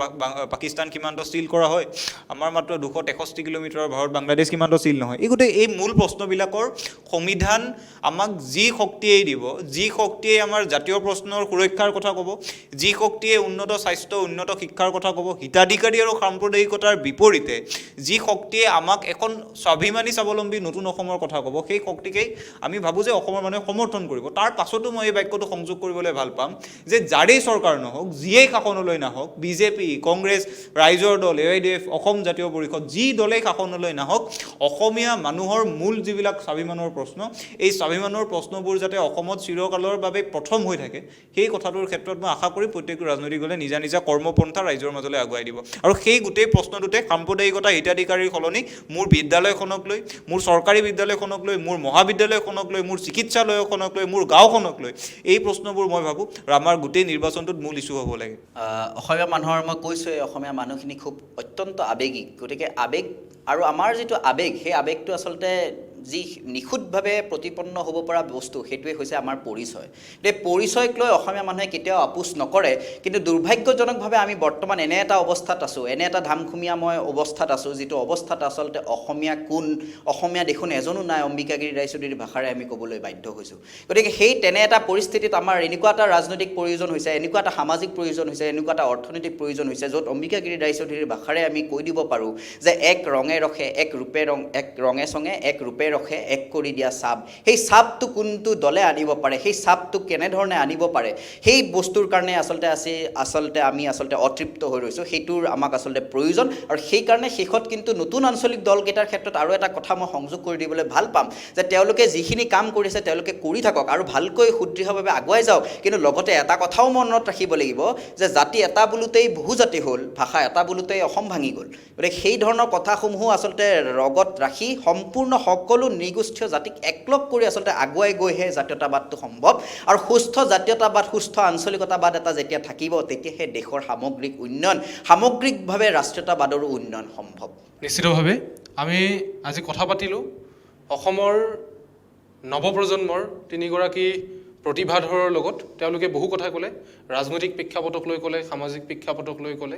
পাকিস্তান সীমান্ত ষ্টীল কৰা হয়, আমাৰ মাত্ৰ 263 কিলোমিটাৰৰ ভাৰত বাংলাদেশ সীমান্ত ষ্টীল নহয়। এই মূল প্ৰশ্নবিলাকৰ সমিধান আমাক যি শক্তিয়েই দিব, যি শক্তিয়ে আমাৰ জাতীয় প্ৰশ্নৰ সুৰক্ষাৰ কথা ক'ব, যি শক্তিয়ে উন্নত স্বাস্থ্য, উন্নত শিক্ষাৰ কথা ক'ব, হিতাধিকাৰী আৰু সাম্প্ৰদায়িকতাৰ বিপৰীতে যি শক্তিয়ে আমাক এখন স্বাভিমানী স্বাৱলম্বী নতুন অসমৰ কথা ক'ব, সেই শক্তিকেই আমি ভাবোঁ যে অসমৰ মানুহে সমৰ্থন কৰিব। তাৰ পাছতো মই এই বাক্যটো সংযোগ কৰিবলৈ ভাল পাম যে যাৰেই চৰকাৰ নহওক, যিয়েই শাসনলৈ নাহক, বিজেপি, কংগ্ৰেছ, ৰাইজৰ দল, AIDF, অসম জাতীয় পৰিষদ, যি দলেই শাসনলৈ নাহক, অসমীয়া মানুহৰ মূল যিবিলাক স্বাভিমানৰ প্ৰশ্ন, এই স্বাভিমানৰ প্ৰশ্নবোৰ যাতে অসমত চিৰকালৰ বাবে প্ৰথম হৈ থাকে, সেই কথাটোৰ ক্ষেত্ৰত মই আশা কৰি প্ৰত্যেকটো ৰাজনৈতিক দলে নিজা নিজা কৰ্মপন্থা ৰাইজৰ মাজলৈ আগুৱাই দিব। আৰু সেই গোটেই প্ৰশ্নটোতে সাম্প্ৰদায়িকতা, হিতাধিকাৰীৰ সলনি মোৰ বিদ্যালয়খনক লৈ, মোৰ চৰকাৰী বিদ্যালয়খনক লৈ, মোৰ মহাবিদ্যালয়খনক লৈ, মোৰ চিকিৎসালয়খনক লৈ, মোৰ গাঁওখনক লৈ, এই প্ৰশ্নবোৰ মই ভাবোঁ আমাৰ গোটেই নিৰ্বাচনটোত মূল ইছ্যু হ'ব লাগে। অসমীয়া মানুহৰ, মই কৈছোঁৱেই, অসমীয়া মানুহখিনি খুব অত্যন্ত আৱেগিক। গতিকে আৱেগ আৰু আমাৰ যিটো আৱেগ, সেই আৱেগটো আচলতে যি নিখুঁতভাৱে প্ৰতিপন্ন হ'ব পৰা বস্তু সেইটোৱে হৈছে আমাৰ পৰিচয়। এই পৰিচয়ক লৈ অসমীয়া মানুহে কেতিয়াও আপোচ নকৰে, কিন্তু দুৰ্ভাগ্যজনকভাৱে আমি বৰ্তমান এনে এটা অৱস্থাত আছোঁ, এনে এটা ধামখুমীয়াময় অৱস্থাত আছোঁ, যিটো অৱস্থাত আচলতে অসমীয়া কোন, অসমীয়া দেখোন এজনো নাই, অম্বিকাগিৰি ৰায়চৌধুৰীৰ ভাষাৰে আমি ক'বলৈ বাধ্য হৈছোঁ। গতিকে সেই তেনে এটা পৰিস্থিতিত আমাৰ এনেকুৱা এটা ৰাজনৈতিক প্ৰয়োজন হৈছে, এনেকুৱা এটা সামাজিক প্ৰয়োজন হৈছে, এনেকুৱা এটা অৰ্থনৈতিক প্ৰয়োজন হৈছে, য'ত অম্বিকাগিৰি ৰায়চৌধুৰীৰ ভাষাৰে আমি কৈ দিব পাৰোঁ যে এক ৰঙে ৰখে, এক ৰঙে চঙে, এক ৰূপে ৰখে, এক কৰি দিয়া চাপ। সেই চাপটো কোনটো দলে আনিব পাৰে, সেই চাপটো কেনেধৰণে আনিব পাৰে, সেই বস্তুৰ কাৰণে আমি অতৃপ্ত হৈ ৰৈছোঁ। সেইটোৰ আমাক আচলতে প্ৰয়োজন, আৰু সেইকাৰণে শেষত কিন্তু নতুন আঞ্চলিক দলকেইটাৰ ক্ষেত্ৰত আৰু এটা কথা মই সংযোগ কৰি দিবলৈ ভাল পাম, যে তেওঁলোকে যিখিনি কাম কৰিছে তেওঁলোকে কৰি থাকক আৰু ভালকৈ সুদৃঢ়ভাৱে আগুৱাই যাওক। কিন্তু লগতে এটা কথাও মনত ৰাখিব লাগিব যে জাতি এটা বোলোতেই বহু জাতি হ'ল, ভাষা এটা বোলোতেই অসম ভাঙি গ'ল। গতিকে সেই ধৰণৰ কথাসমূহো আচলতে লগত ৰাখি সম্পূৰ্ণ সকলো নৃগোষ্ঠীয় জাতিক একলগ কৰি আচলতে আগুৱাই গৈহে জাতীয়তাবাদটো সম্ভৱ। আৰু সুস্থ জাতীয়তাবাদ, সুস্থ আঞ্চলিকতাবাদ এটা যেতিয়া থাকিব, তেতিয়াহে দেশৰ সামগ্ৰিক উন্নয়ন, সামগ্ৰিকভাৱে ৰাষ্ট্ৰীয়তাবাদৰো উন্নয়ন সম্ভৱ। নিশ্চিতভাৱে আমি আজি কথা পাতিলোঁ অসমৰ নৱপ্ৰজন্মৰ তিনিগৰাকী প্ৰতিভাধৰৰ লগত। তেওঁলোকে বহু কথা ক'লে, ৰাজনৈতিক প্ৰেক্ষাপটক লৈ ক'লে, সামাজিক প্ৰেক্ষাপটক লৈ ক'লে,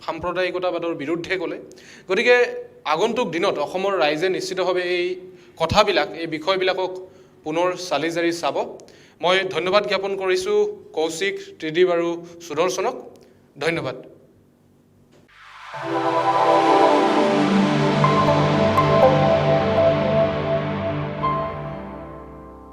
সাম্প্ৰদায়িকতাবাদৰ বিৰুদ্ধে ক'লে। গতিকে আগন্তুক দিনত অসমৰ ৰাইজে নিশ্চিতভাৱে এই কথাবিলাক, এই বিষয়বিলাকক পুনৰ চালি জাৰি চাব। মই ধন্যবাদ জ্ঞাপন কৰিছোঁ কৌশিক, ত্ৰিদীপ আৰু সুদৰ্শনক। ধন্যবাদ।